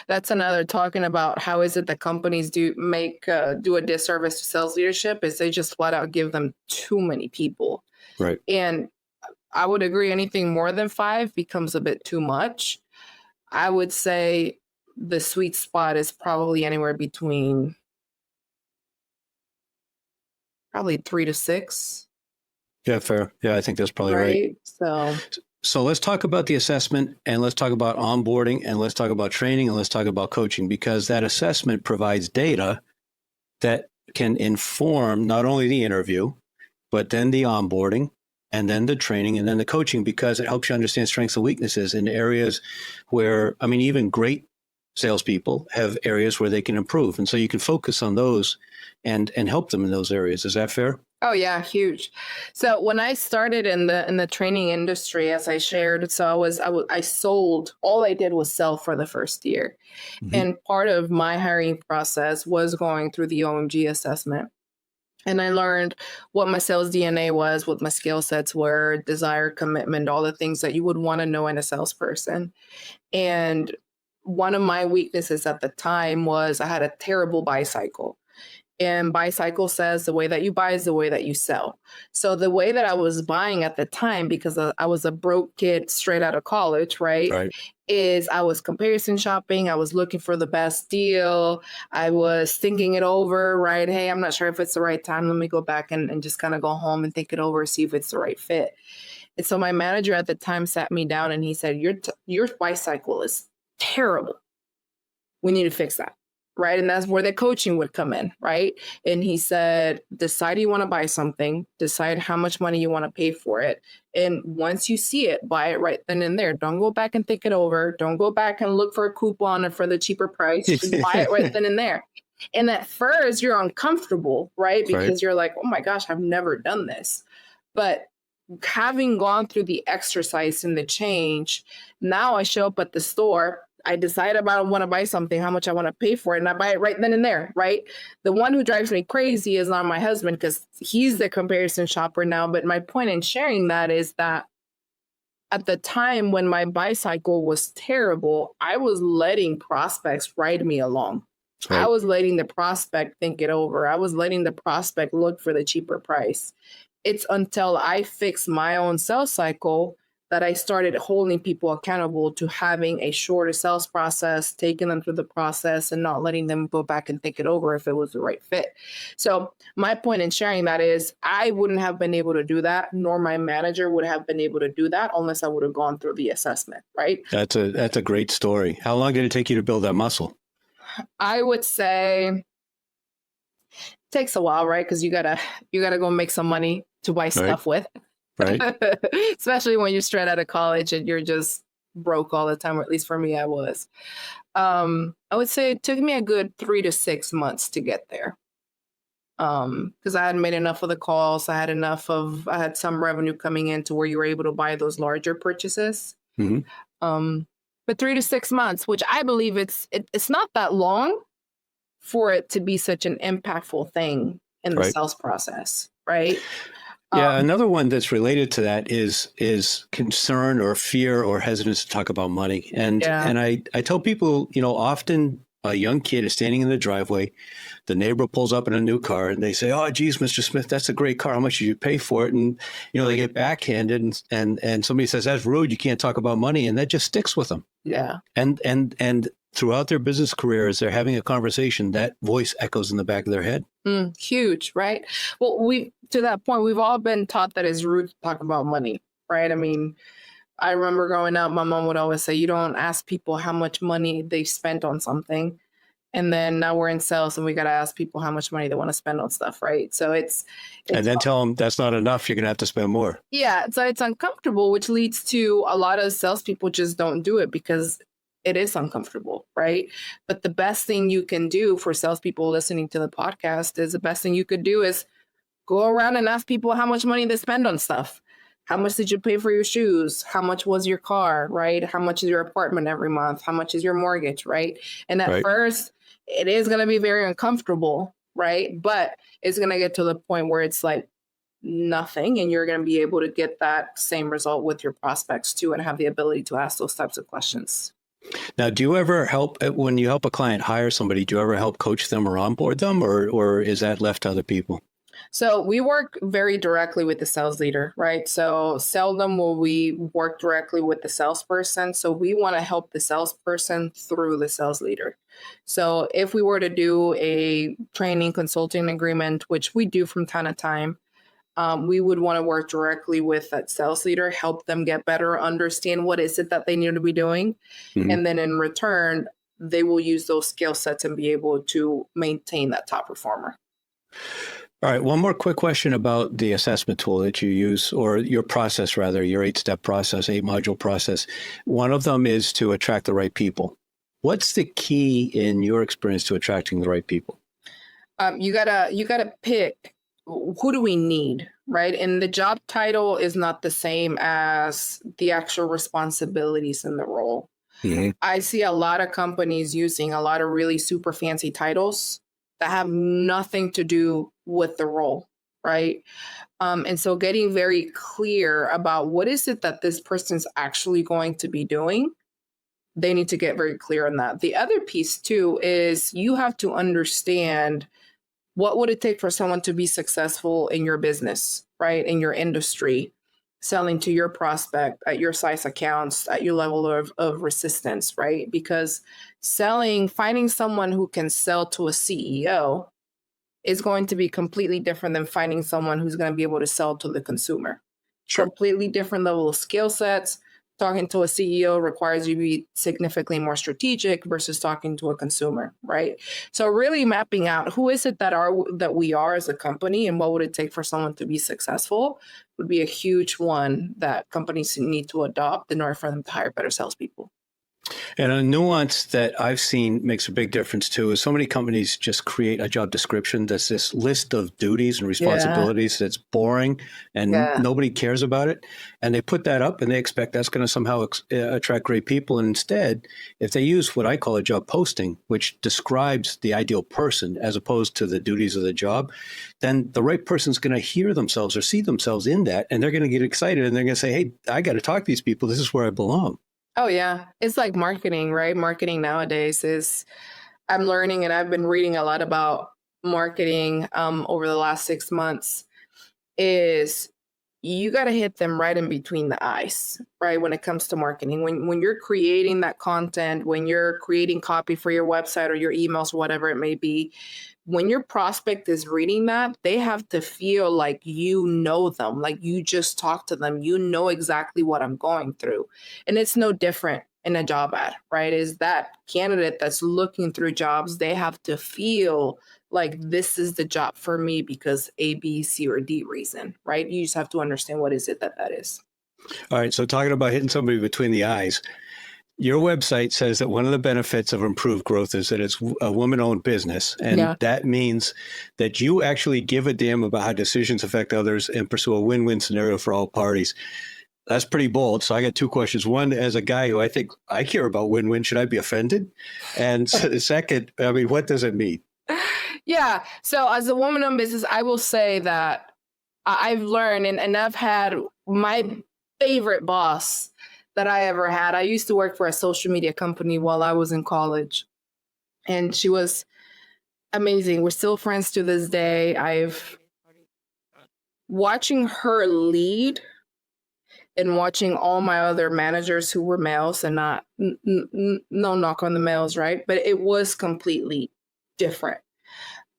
That's another, talking about how is it that companies do a disservice to sales leadership is they just flat out give them too many people. Right. And I would agree anything more than 5 becomes a bit too much. I would say the sweet spot is probably anywhere between probably 3 to 6. Yeah, fair. Yeah, I think that's probably right. So let's talk about the assessment, and let's talk about onboarding, and let's talk about training, and let's talk about coaching, because that assessment provides data that can inform not only the interview, but then the onboarding, and then the training, and then the coaching, because it helps you understand strengths and weaknesses in areas where, even great salespeople have areas where they can improve. And so you can focus on those and help them in those areas. Is that fair? Oh, yeah, huge. So when I started in the training industry, as I shared, I sold, all I did was sell for the first year. Mm-hmm. And part of my hiring process was going through the OMG assessment. And I learned what my sales DNA was, what my skill sets were, desire, commitment, all the things that you would want to know in a salesperson. And one of my weaknesses at the time was I had a terrible buy cycle. And buy cycle says the way that you buy is the way that you sell. So the way that I was buying at the time, because I was a broke kid straight out of college, right, is I was comparison shopping. I was looking for the best deal. I was thinking it over, right? Hey, I'm not sure if it's the right time. Let me go back and just kind of go home and think it over, see if it's the right fit. And so my manager at the time sat me down and he said, your buy cycle is terrible. We need to fix that. Right. And that's where the coaching would come in. Right. And he said, decide you want to buy something, decide how much money you want to pay for it. And once you see it, buy it right then and there. Don't go back and think it over. Don't go back and look for a coupon or for the cheaper price. Just buy it right then and there. And at first you're uncomfortable, right? Because you're like, oh my gosh, I've never done this. But having gone through the exercise and the change, now I show up at the store. I decide I want to buy something, how much I want to pay for it, and I buy it right then and there, right? The one who drives me crazy is not my husband because he's the comparison shopper now. But my point in sharing that is that at the time when my buy cycle was terrible, I was letting prospects ride me along. Right. I was letting the prospect think it over. I was letting the prospect look for the cheaper price. It's until I fixed my own sales cycle that I started holding people accountable to having a shorter sales process, taking them through the process and not letting them go back and think it over if it was the right fit. So my point in sharing that is I wouldn't have been able to do that, nor my manager would have been able to do that unless I would have gone through the assessment, right? That's a great story. How long did it take you to build that muscle? I would say it takes a while, right? Because you gotta go make some money to buy stuff with. Right. Especially when you're straight out of college and you're just broke all the time, or at least for me, I was. I would say it took me a good 3 to 6 months to get there. Because I hadn't made enough of the calls. I had some revenue coming in to where you were able to buy those larger purchases. Mm-hmm. But 3 to 6 months, which I believe it's not that long for it to be such an impactful thing in the sales process, right? Yeah, another one that's related to that is concern or fear or hesitance to talk about money. And I tell people, often a young kid is standing in the driveway, the neighbor pulls up in a new car and they say, "Oh, geez, Mr. Smith, that's a great car. How much did you pay for it?" And, they get backhanded and somebody says, "That's rude. You can't talk about money." And that just sticks with them. Yeah. And throughout their business career, as they're having a conversation, that voice echoes in the back of their head. Huge, right? Well, to that point, we've all been taught that it's rude to talk about money, right? I mean, I remember growing up, my mom would always say, you don't ask people how much money they spent on something. And then now we're in sales and we got to ask people how much money they want to spend on stuff, right? So it's and then tell them that's not enough. You're going to have to spend more. Yeah. So it's uncomfortable, which leads to a lot of salespeople just don't do it because it is uncomfortable, right? But the best thing you can do for salespeople listening to the podcast is the best thing you could do is go around and ask people how much money they spend on stuff. How much did you pay for your shoes? How much was your car, right? How much is your apartment every month? How much is your mortgage, right? And at first, it is going to be very uncomfortable, right? But it's going to get to the point where it's like nothing, and you're going to be able to get that same result with your prospects too, and have the ability to ask those types of questions. Now, do you ever help, when you help a client hire somebody, do you ever help coach them or onboard them, or is that left to other people? So we work very directly with the sales leader, right? So seldom will we work directly with the salesperson. So we want to help the salesperson through the sales leader. So if we were to do a training consulting agreement, which we do from time to time, we would want to work directly with that sales leader, help them get better, understand what is it that they need to be doing. Mm-hmm. And then in return, they will use those skill sets and be able to maintain that top performer. All right. One more quick question about the assessment tool that you use, or your process, rather, your 8-step process, 8-module process. One of them is to attract the right people. What's the key in your experience to attracting the right people? You gotta pick, who do we need, right? And the job title is not the same as the actual responsibilities in the role. Mm-hmm. I see a lot of companies using a lot of really super fancy titles that have nothing to do with the role, right? And so getting very clear about what is it that this person's actually going to be doing, they need to get very clear on that. The other piece too is you have to understand what would it take for someone to be successful in your business, right? In your industry, selling to your prospect at your size accounts, at your level of resistance, right? Because finding someone who can sell to a CEO is going to be completely different than finding someone who's going to be able to sell to the consumer. Sure. Completely different level of skill sets. Talking to a CEO requires you to be significantly more strategic versus talking to a consumer, right? So really mapping out who is it that we are as a company and what would it take for someone to be successful would be a huge one that companies need to adopt in order for them to hire better salespeople. And a nuance that I've seen makes a big difference too is so many companies just create a job description that's this list of duties and Yeah. responsibilities that's boring and Yeah. nobody cares about it. And they put that up and they expect that's going to somehow attract great people. And instead, if they use what I call a job posting, which describes the ideal person as opposed to the duties of the job, then the right person's going to hear themselves or see themselves in that. And they're going to get excited and they're going to say, hey, I got to talk to these people. This is where I belong. Oh yeah. It's like marketing, right? Marketing nowadays is I'm learning and I've been reading a lot about marketing over the last 6 months is you got to hit them right in between the eyes, right? When it comes to marketing, when you're creating that content, when you're creating copy for your website or your emails, whatever it may be, when your prospect is reading that, they have to feel like you know them, like you just talked to them, you know exactly what I'm going through. And it's no different in a job ad, right? Is that candidate that's looking through jobs, they have to feel like this is the job for me because A, B, C, or D reason, right? You just have to understand what is it that is. All right. So talking about hitting somebody between the eyes, your website says that one of the benefits of improved growth is that it's a woman-owned business. And Yeah. that means that you actually give a damn about how decisions affect others and pursue a win-win scenario for all parties. That's pretty bold. So I got two questions. One, as a guy who I think I care about win-win, should I be offended? And second, I mean, what does it mean? Yeah. So as a woman owned business, I will say that I've learned and I've had my favorite boss that I ever had. I used to work for a social media company while I was in college, and she was amazing. We're still friends to this day. I've watching her lead and watching all my other managers who were males and not no knock on the males, right? But it was completely different.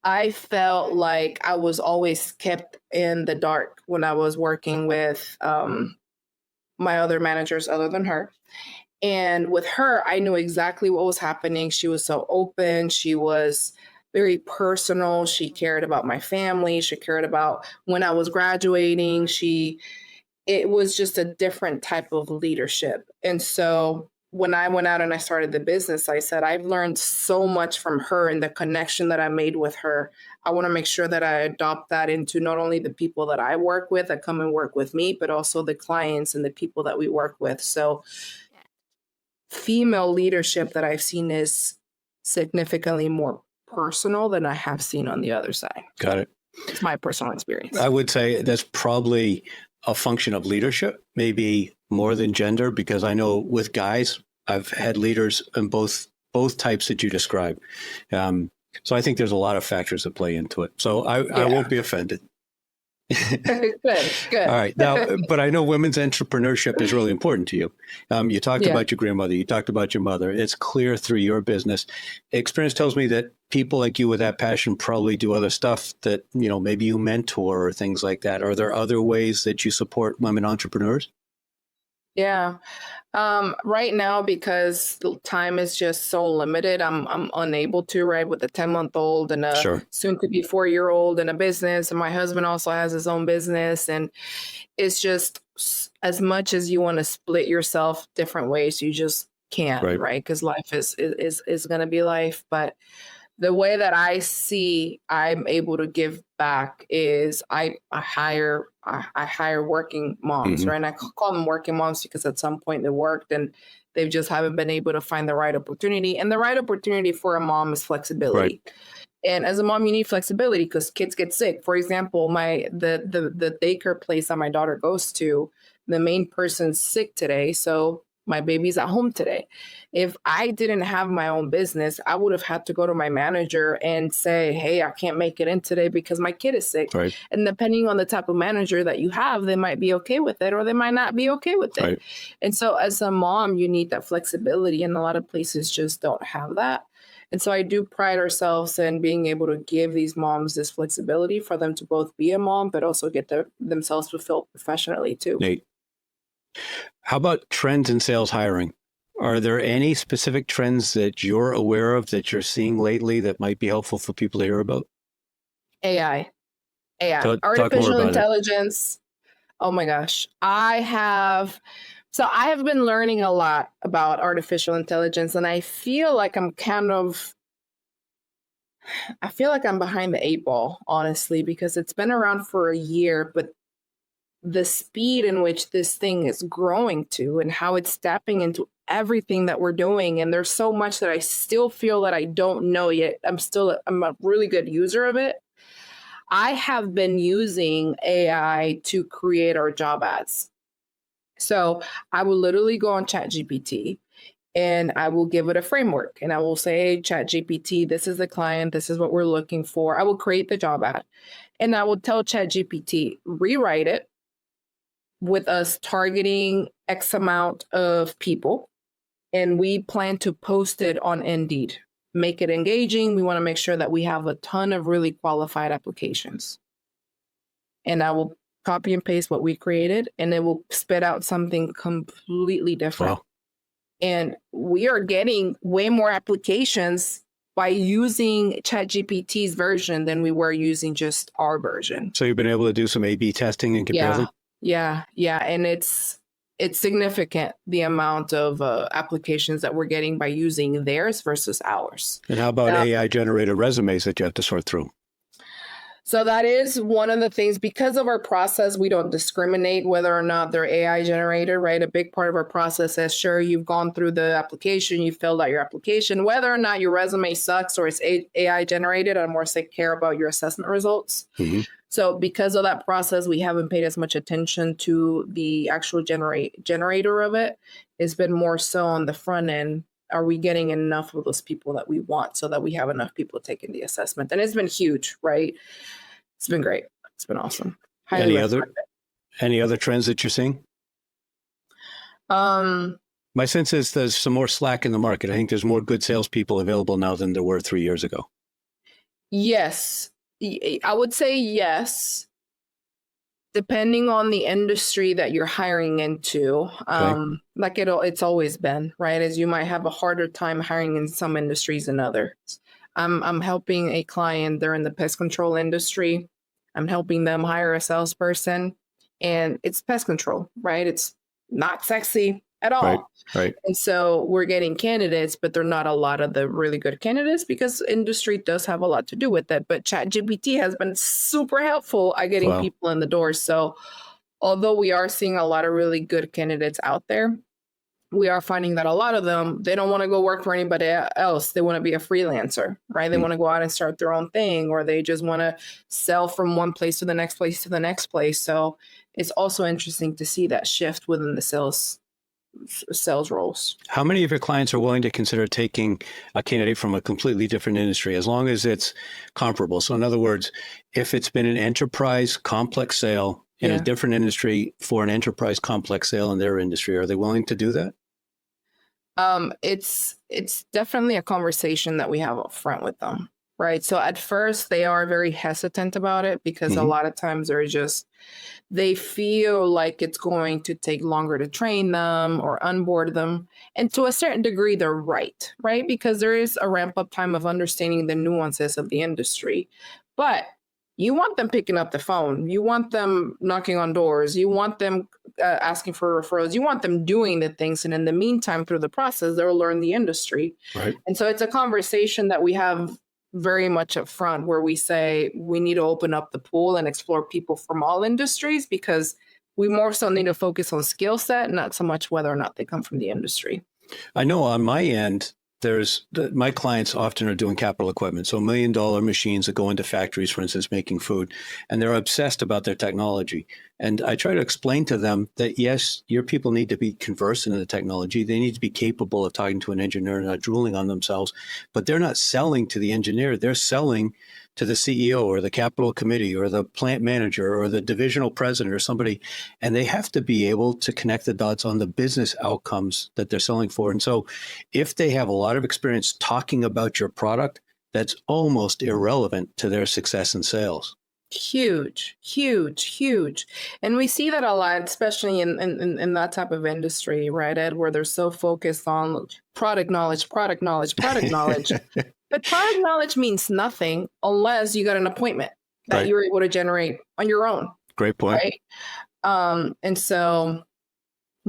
I felt like I was always kept in the dark when I was working with my other managers other than her. And with her, I knew exactly what was happening. She was so open. She was very personal. She cared about my family. She cared about when I was graduating. It was just a different type of leadership. And so when I went out and I started the business, I said, I've learned so much from her and the connection that I made with her. I want to make sure that I adopt that into not only the people that I work with that come and work with me, but also the clients and the people that we work with. So female leadership that I've seen is significantly more personal than I have seen on the other side. Got it. It's my personal experience. I would say that's probably a function of leadership, maybe more than gender, because I know with guys, I've had leaders in both types that you described. So I think there's a lot of factors that play into it. So I won't be offended. Good. All right. Now, but I know women's entrepreneurship is really important to you. You talked about your grandmother. You talked about your mother. It's clear through your business. Experience tells me that people like you with that passion probably do other stuff that, maybe you mentor or things like that. Are there other ways that you support women entrepreneurs? Yeah. Right now, because the time is just so limited, I'm unable to, right, with a 10-month-old and a soon to be 4-year-old and a business. And my husband also has his own business. And it's just as much as you want to split yourself different ways, you just can't, right? Because life is going to be life. But the way that I see I'm able to give back is I hire working moms, right? And I call them working moms because at some point they worked and they just haven't been able to find the right opportunity. And the right opportunity for a mom is flexibility. Right. And as a mom, you need flexibility because kids get sick. For example, the daycare place that my daughter goes to, the main person's sick today, so my baby's at home today. If I didn't have my own business, I would have had to go to my manager and say, hey, I can't make it in today because my kid is sick. Right. And depending on the type of manager that you have, they might be okay with it or they might not be okay with it. Right. And so as a mom, you need that flexibility. And a lot of places just don't have that. And so I do pride ourselves in being able to give these moms this flexibility for them to both be a mom, but also get themselves fulfilled professionally too. Nate, how about trends in sales hiring? Are there any specific trends that you're aware of that you're seeing lately that might be helpful for people to hear about? AI, artificial intelligence. Oh my gosh. I have So I have been learning a lot about artificial intelligence, and I feel like I'm behind the eight ball, honestly, because it's been around for a year, but the speed in which this thing is growing to and how it's stepping into everything that we're doing. And there's so much that I still feel that I don't know yet. I'm a really good user of it. I have been using AI to create our job ads. So I will literally go on ChatGPT and I will give it a framework and I will say, ChatGPT, this is the client, this is what we're looking for. I will create the job ad and I will tell ChatGPT, rewrite it with us targeting X amount of people. And we plan to post it on Indeed, make it engaging. We want to make sure that we have a ton of really qualified applications. And I will copy and paste what we created and it will spit out something completely different. Wow. And we are getting way more applications by using ChatGPT's version than we were using just our version. So you've been able to do some A/B testing and compare them? Yeah. And it's significant, the amount of applications that we're getting by using theirs versus ours. And how about AI-generated resumes that you have to sort through? So that is one of the things, because of our process, we don't discriminate whether or not they're AI generated, right? A big part of our process is, sure, you've gone through the application, you filled out your application, whether or not your resume sucks or it's AI generated, I more care about your assessment results. Mm-hmm. So because of that process, we haven't paid as much attention to the actual generator of it. It's been more so on the front end. Are we getting enough of those people that we want so that we have enough people taking the assessment? And it's been huge, right? It's been great. It's been awesome. Any other trends that you're seeing? My sense is there's some more slack in the market. I think there's more good salespeople available now than there were 3 years ago. Yes. I would say yes. Depending on the industry that you're hiring into, like it's always been, right? As you might have a harder time hiring in some industries than others. I'm helping a client, they're in the pest control industry. I'm helping them hire a salesperson and it's pest control, right? It's not sexy at all. Right. And so we're getting candidates, but they're not a lot of the really good candidates because industry does have a lot to do with it. But ChatGPT has been super helpful at getting people in the door. So although we are seeing a lot of really good candidates out there, we are finding that a lot of them, they don't want to go work for anybody else. They want to be a freelancer, right? They want to go out and start their own thing, or they just want to sell from one place to the next place to the next place. So it's also interesting to see that shift within the sales roles. How many of your clients are willing to consider taking a candidate from a completely different industry, as long as it's comparable? So in other words, if it's been an enterprise complex sale in a different industry for an enterprise complex sale in their industry, are they willing to do that? It's definitely a conversation that we have up front with them, right? So at first they are very hesitant about it because a lot of times they feel like it's going to take longer to train them or onboard them. And to a certain degree, they're right? Because there is a ramp up time of understanding the nuances of the industry. But you want them picking up the phone. You want them knocking on doors. You want them asking for referrals. You want them doing the things. And in the meantime, through the process, they'll learn the industry. Right. And so it's a conversation that we have very much up front where we say we need to open up the pool and explore people from all industries, because we more so need to focus on skill set, not so much whether or not they come from the industry. I know on my end, my clients often are doing capital equipment. So $1 million machines that go into factories, for instance, making food, and they're obsessed about their technology. And I try to explain to them that, yes, your people need to be conversant in the technology. They need to be capable of talking to an engineer and not drooling on themselves, but they're not selling to the engineer. They're selling to the CEO or the capital committee or the plant manager or the divisional president or somebody, and they have to be able to connect the dots on the business outcomes that they're selling for. And so if they have a lot of experience talking about your product, that's almost irrelevant to their success in sales. Huge. And we see that a lot, especially in that type of industry, right, Ed, where they're so focused on product knowledge. But product knowledge means nothing unless you got an appointment that you're able to generate on your own. Great point. Right. And so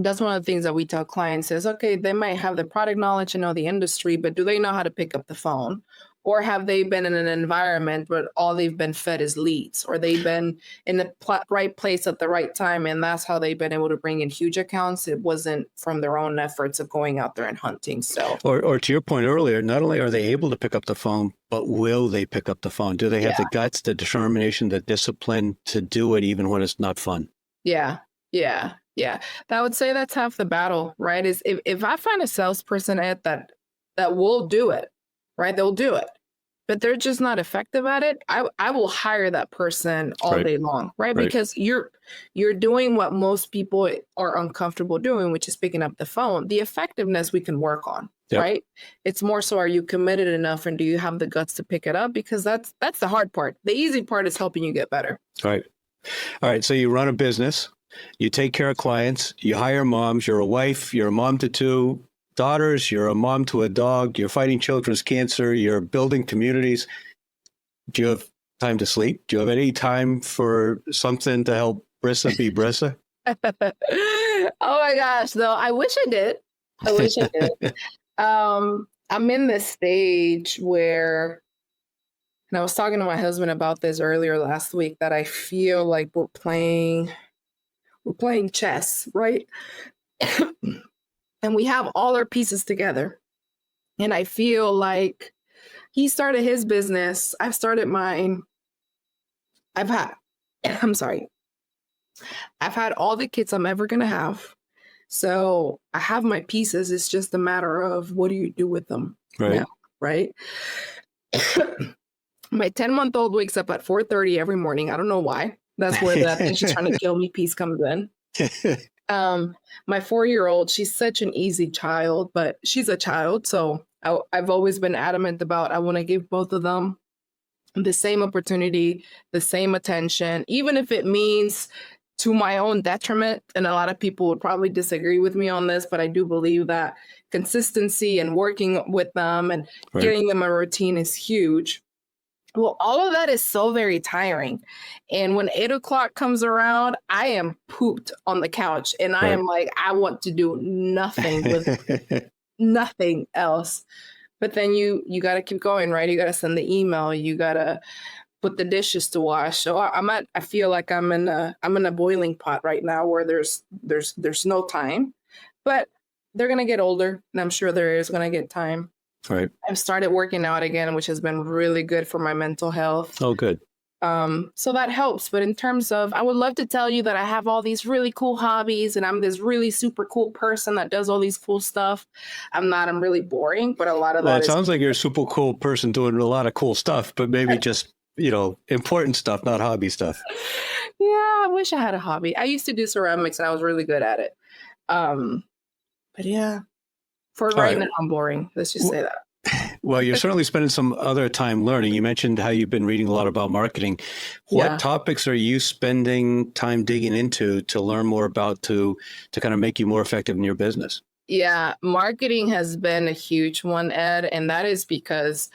That's one of the things that we tell clients is, okay, they might have the product knowledge and know the industry, but do they know how to pick up the phone? Or have they been in an environment where all they've been fed is leads, or they've been in the right place at the right time, and that's how they've been able to bring in huge accounts? It wasn't from their own efforts of going out there and hunting. So, Or to your point earlier, not only are they able to pick up the phone, but will they pick up the phone? Do they have the guts, the determination, the discipline to do it even when it's not fun? Yeah. I would say that's half the battle, right? Is if I find a salesperson that will do it, right? They'll do it, but they're just not effective at it. I will hire that person all day long, right? Because you're doing what most people are uncomfortable doing, which is picking up the phone. The effectiveness we can work on, right? It's more so, are you committed enough, and do you have the guts to pick it up? Because that's the hard part. The easy part is helping you get better. Right. All right. So you run a business. You take care of clients, you hire moms, you're a wife, you're a mom to 2 daughters, you're a mom to a dog, you're fighting children's cancer, you're building communities. Do you have time to sleep? Do you have any time for something to help Brisa be Brisa? Oh my gosh, though, I wish I did. I'm in this stage where, and I was talking to my husband about this earlier last week, that I feel like we're playing chess, right? And we have all our pieces together. And I feel like he started his business. I've started mine. I've had all the kids I'm ever going to have. So I have my pieces. It's just a matter of, what do you do with them? Right. Now, right? My 10-month-old wakes up at 4:30 every morning. I don't know why. That's where that "and she's trying to kill me" piece comes in. My 4-year-old, she's such an easy child, but she's a child. So I've always been adamant about, I want to give both of them the same opportunity, the same attention, even if it means to my own detriment. And a lot of people would probably disagree with me on this, but I do believe that consistency and working with them and getting them a routine is huge. Well, all of that is so very tiring. And when 8 o'clock comes around, I am pooped on the couch, and I am like, I want to do nothing with nothing else. But then you got to keep going, right? You got to send the email. You got to put the dishes to wash. So I feel like I'm in a boiling pot right now, where there's no time, but they're going to get older, and I'm sure there is going to get time. Right. I've started working out again, which has been really good for my mental health. Oh, good. So that helps. But in terms of, I would love to tell you that I have all these really cool hobbies and I'm this really super cool person that does all these cool stuff. I'm not. I'm really boring, but a lot of that it sounds like you're a super cool person doing a lot of cool stuff, but maybe just, important stuff, not hobby stuff. Yeah, I wish I had a hobby. I used to do ceramics and I was really good at it. But yeah, for right now, I'm boring. Let's just say that. Well, you're certainly spending some other time learning. You mentioned how you've been reading a lot about marketing. What topics are you spending time digging into to learn more about, to kind of make you more effective in your business? Yeah, marketing has been a huge one, Ed. And that is because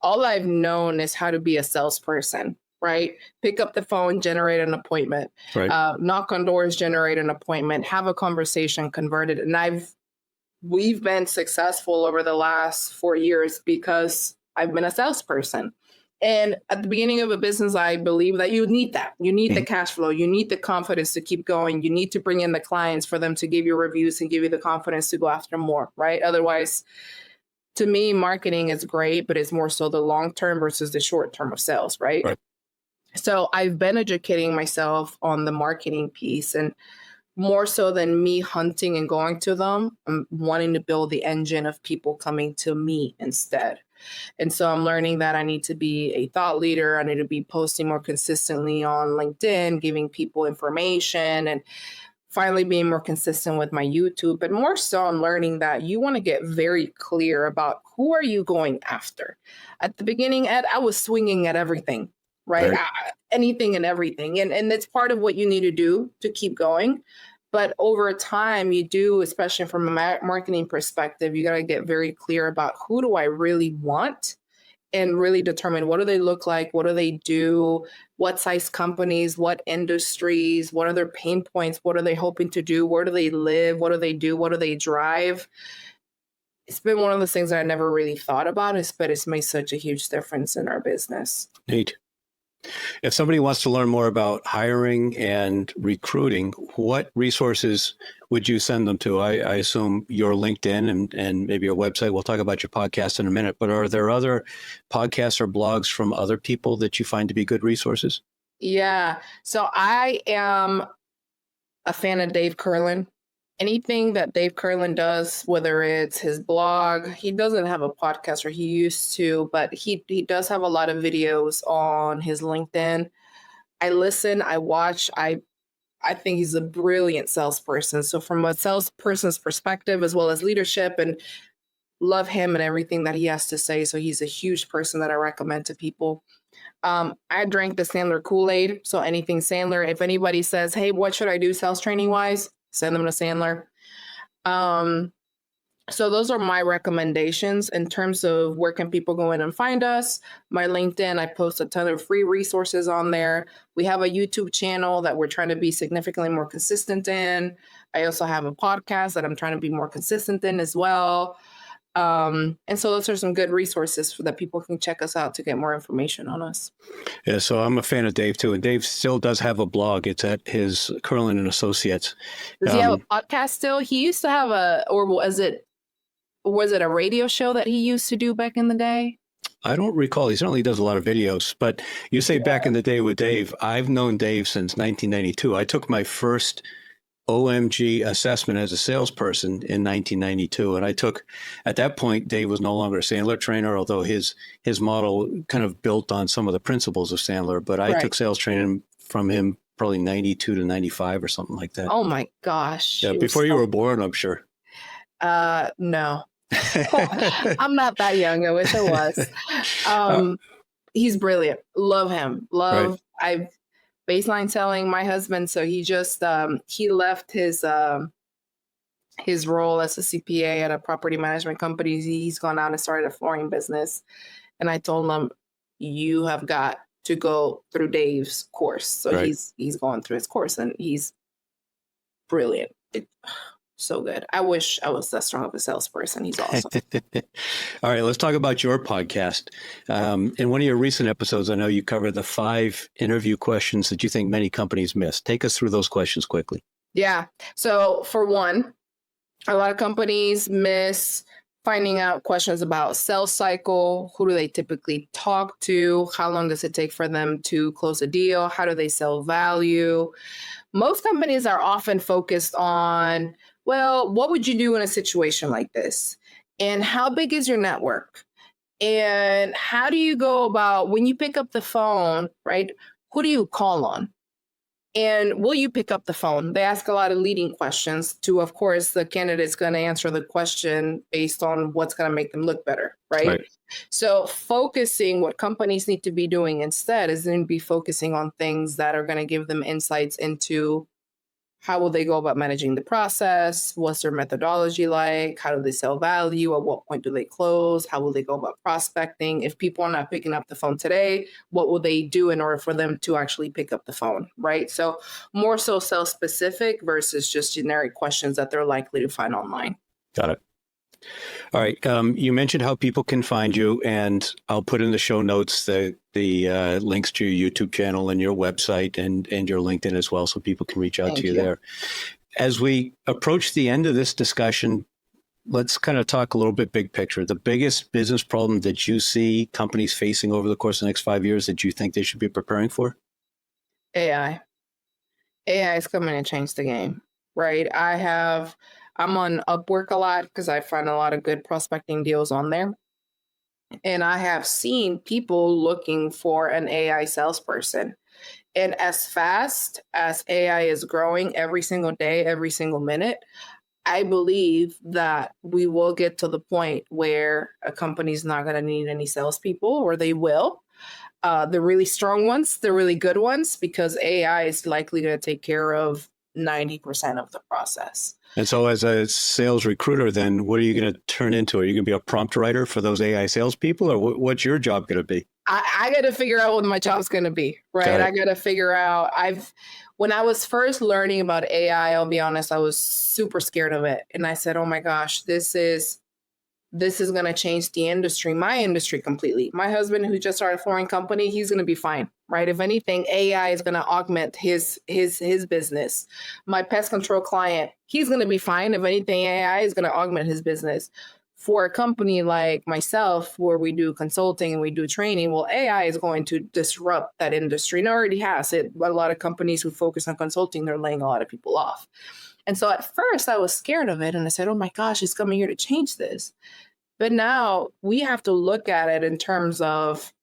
all I've known is how to be a salesperson, right? Pick up the phone, generate an appointment, knock on doors, generate an appointment, have a conversation, convert it. And we've been successful over the last 4 years because I've been a salesperson. And at the beginning of a business, I believe that you need that. You need the cash flow. You need the confidence to keep going. You need to bring in the clients for them to give you reviews and give you the confidence to go after more, right? Otherwise, to me, marketing is great, but it's more so the long term versus the short term of sales, right? So I've been educating myself on the marketing piece, and more so than me hunting and going to them, I'm wanting to build the engine of people coming to me instead. And so I'm learning that I need to be a thought leader. I need to be posting more consistently on LinkedIn, giving people information, and finally being more consistent with my YouTube. But more so, I'm learning that you want to get very clear about who are you going after. At the beginning, Ed, I was swinging at everything, right? Anything and everything. And it's part of what you need to do to keep going. But over time, you do, especially from a marketing perspective, you got to get very clear about, who do I really want and really determine what do they look like, what do they do, what size companies, what industries, what are their pain points, what are they hoping to do, where do they live, what do they do, what do they drive. It's been one of those things that I never really thought about, but it's made such a huge difference in our business. Neat. If somebody wants to learn more about hiring and recruiting, what resources would you send them to? I assume your LinkedIn and maybe your website. We'll talk about your podcast in a minute, but are there other podcasts or blogs from other people that you find to be good resources? Yeah. So I am a fan of Dave Curlin. Anything that Dave Curlin does, whether it's his blog, he doesn't have a podcast, or he used to, but he does have a lot of videos on his LinkedIn. I listen, I watch, I think he's a brilliant salesperson. So from a salesperson's perspective, as well as leadership, and love him and everything that he has to say. So he's a huge person that I recommend to people. I drank the Sandler Kool-Aid. So anything Sandler, if anybody says, hey, what should I do sales training wise? Send them to Sandler. So those are my recommendations in terms of where can people go in and find us. My LinkedIn, I post a ton of free resources on there. We have a YouTube channel that we're trying to be significantly more consistent in. I also have a podcast that I'm trying to be more consistent in as well. And so those are some good resources for that people can check us out to get more information on us. Yeah, so I'm a fan of Dave too, and Dave still does have a blog. It's at his Curlin and Associates. Does he have a podcast still? He used to have was it a radio show that he used to do back in the day? I don't recall. He certainly does a lot of videos, but you say back in the day with Dave. I've known Dave since 1992. I took my first OMG assessment as a salesperson in 1992. And at that point, Dave was no longer a Sandler trainer, although his model kind of built on some of the principles of Sandler. But I took sales training from him probably 92 to 95 or something like that. Oh my gosh. Yeah, before you were born, I'm sure. No. I'm not that young. I wish I was. He's brilliant. Love him. I've baseline selling my husband. So he just, he left his role as a CPA at a property management company. He's gone out and started a flooring business. And I told him, you have got to go through Dave's course. So he's going through his course, and he's brilliant. So good. I wish I was that strong of a salesperson. He's awesome. All right, let's talk about your podcast. In one of your recent episodes, I know you covered the 5 interview questions that you think many companies miss. Take us through those questions quickly. Yeah. So for one, a lot of companies miss finding out questions about sales cycle. Who do they typically talk to? How long does it take for them to close a deal? How do they sell value? Most companies are often focused on, well, what would you do in a situation like this? And how big is your network? And how do you go about when you pick up the phone, right? Who do you call on? And will you pick up the phone? They ask a lot of leading questions to, of course, the candidate's going to answer the question based on what's going to make them look better, right? So focusing, what companies need to be doing instead is then be focusing on things that are going to give them insights into how will they go about managing the process? What's their methodology like? How do they sell value? At what point do they close? How will they go about prospecting? If people are not picking up the phone today, what will they do in order for them to actually pick up the phone, right? So more so sales specific versus just generic questions that they're likely to find online. Got it. All right. You mentioned how people can find you, and I'll put in the show notes the links to your YouTube channel and your website and your LinkedIn as well, so people can reach out to you there. As we approach the end of this discussion, let's kind of talk a little bit big picture. The biggest business problem that you see companies facing over the course of the next 5 years that you think they should be preparing for? AI. AI is coming to change the game, right? I'm on Upwork a lot because I find a lot of good prospecting deals on there. And I have seen people looking for an AI salesperson. And as fast as AI is growing every single day, every single minute, I believe that we will get to the point where a company's not going to need any salespeople, or they will. The really strong ones, the really good ones, because AI is likely going to take care of 90% of the process. And so as a sales recruiter, then what are you going to turn into? Are you going to be a prompt writer for those AI salespeople, or what's your job going to be? I got to figure out what my job's going to be, right? I got to figure out, when I was first learning about AI, I'll be honest, I was super scared of it. And I said, oh my gosh, this is going to change the industry, my industry completely. My husband, who just started a flooring company, he's going to be fine, right? If anything, AI is going to augment his business. My pest control client, he's going to be fine. If anything, AI is going to augment his business. For a company like myself, where we do consulting and we do training, well, AI is going to disrupt that industry, and it already has. A lot of companies who focus on consulting, they're laying a lot of people off. And so at first I was scared of it, and I said, oh my gosh, it's coming here to change this. But now we have to look at it in terms of,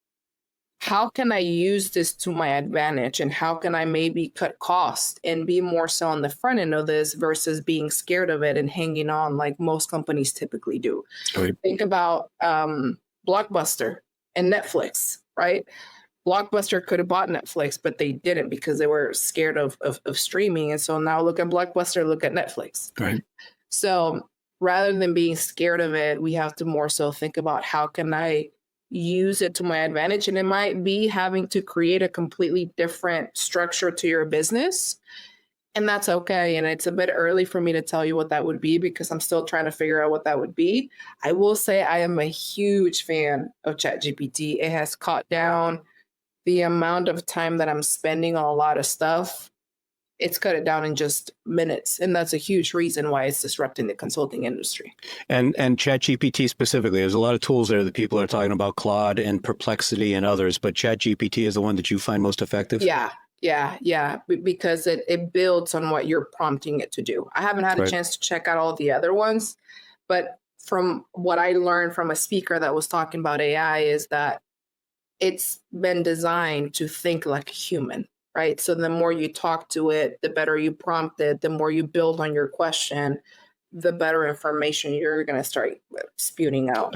how can I use this to my advantage, and how can I maybe cut costs and be more so on the front end of this versus being scared of it and hanging on like most companies typically do. Right. Think about Blockbuster and Netflix, right? Blockbuster could have bought Netflix, but they didn't because they were scared of streaming. And so now look at Blockbuster, look at Netflix. Right. So rather than being scared of it, we have to more so think about, how can I use it to my advantage? And it might be having to create a completely different structure to your business. And that's okay. And it's a bit early for me to tell you what that would be, because I'm still trying to figure out what that would be. I will say I am a huge fan of ChatGPT. It has cut down the amount of time that I'm spending on a lot of stuff. It's cut it down in just minutes. And that's a huge reason why it's disrupting the consulting industry. And ChatGPT specifically, there's a lot of tools there that people are talking about, Claude and Perplexity and others, but ChatGPT is the one that you find most effective? Yeah. Because it builds on what you're prompting it to do. I haven't had a chance to check out all the other ones, but from what I learned from a speaker that was talking about AI is that it's been designed to think like a human. Right. So the more you talk to it, the better you prompt it, the more you build on your question, the better information you're going to start spewing out.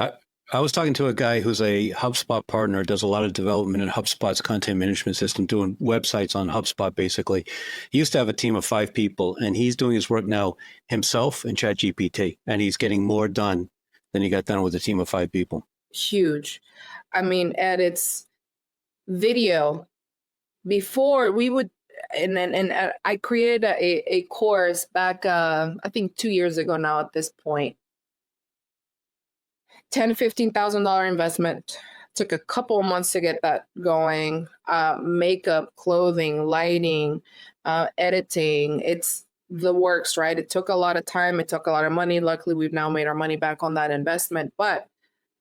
I was talking to a guy who's a HubSpot partner, does a lot of development in HubSpot's content management system, doing websites on HubSpot, basically. He used to have a team of 5 people, and he's doing his work now himself and ChatGPT, and he's getting more done than he got done with a team of 5 people. Huge. I mean, Ed, it's video. Before we would, and I created a course back, I think 2 years ago now at this point. $10,000 to $15,000 investment. Took a couple of months to get that going. Makeup, clothing, lighting, editing. It's the works, right? It took a lot of time. It took a lot of money. Luckily, we've now made our money back on that investment. But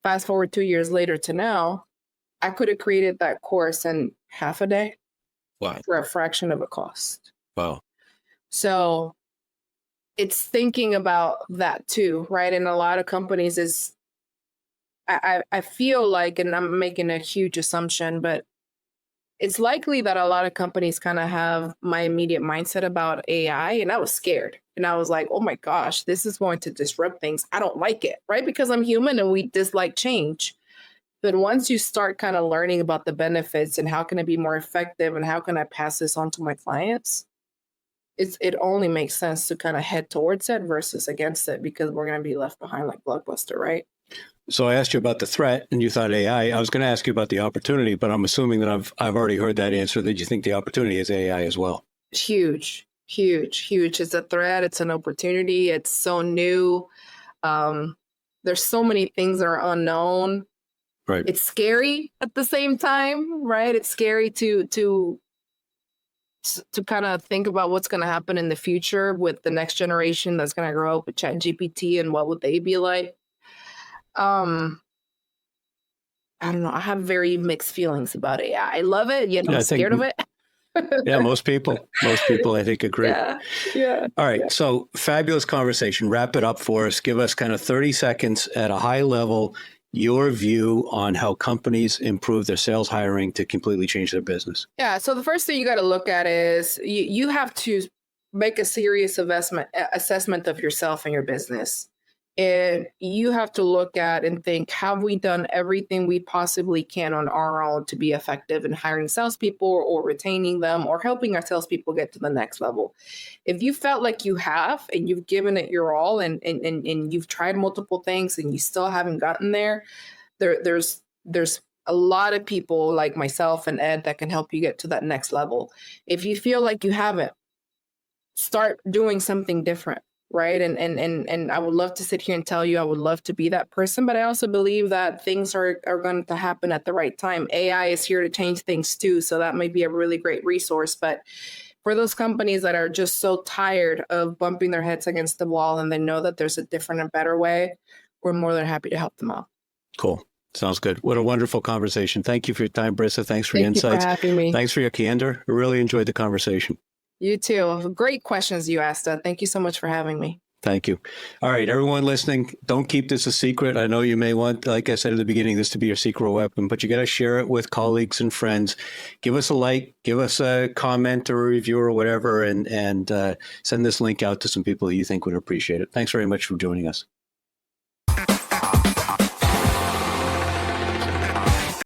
fast forward 2 years later to now, I could have created that course in half a day. Wow. For a fraction of a cost. Wow. So it's thinking about that too, right? And a lot of companies is, I feel like, and I'm making a huge assumption, but it's likely that a lot of companies kind of have my immediate mindset about AI. And I was scared. And I was like, oh my gosh, this is going to disrupt things. I don't like it, right? Because I'm human and we dislike change. But once you start kind of learning about the benefits and how can it be more effective and how can I pass this on to my clients, it only makes sense to kind of head towards it versus against it, because we're going to be left behind like Blockbuster, right? So I asked you about the threat and you thought AI. I was going to ask you about the opportunity, but I'm assuming that I've already heard that answer, that you think the opportunity is AI as well. Huge. It's a threat. It's an opportunity. It's so new. There's so many things that are unknown. Right. It's scary at the same time, right? It's scary to kind of think about what's going to happen in the future with the next generation that's going to grow up with ChatGPT, and what would they be like? I don't know. I have very mixed feelings about AI. I love it, yet I'm scared of it. Yeah, most people, I think, agree. Yeah. All right. So fabulous conversation. Wrap it up for us. Give us kind of 30 seconds at a high level, your view on how companies improve their sales hiring to completely change their business. Yeah. So the first thing you got to look at is you have to make a serious assessment of yourself and your business. And you have to look at and think, have we done everything we possibly can on our own to be effective in hiring salespeople or retaining them or helping our salespeople get to the next level? If you felt like you have and you've given it your all and you've tried multiple things and you still haven't gotten there, there's a lot of people like myself and Ed that can help you get to that next level. If you feel like you haven't, start doing something different, right? And I would love to sit here and tell you I would love to be that person, but I also believe that things are going to happen at the right time. AI is here to change things too, so that might be a really great resource. But for those companies that are just so tired of bumping their heads against the wall and they know that there's a different and better way, we're more than happy to help them out. Cool. Sounds good. What a wonderful conversation. Thank you for your time, Brisa. Thanks for your insights. Thank you for having me. Thanks for your candor. I really enjoyed the conversation. You too. Great questions you asked. Thank you so much for having me. Thank you. All right, everyone listening, don't keep this a secret. I know you may want, like I said at the beginning, this to be your secret weapon, but you got to share it with colleagues and friends. Give us a like, give us a comment or a review or whatever, and send this link out to some people that you think would appreciate it. Thanks very much for joining us.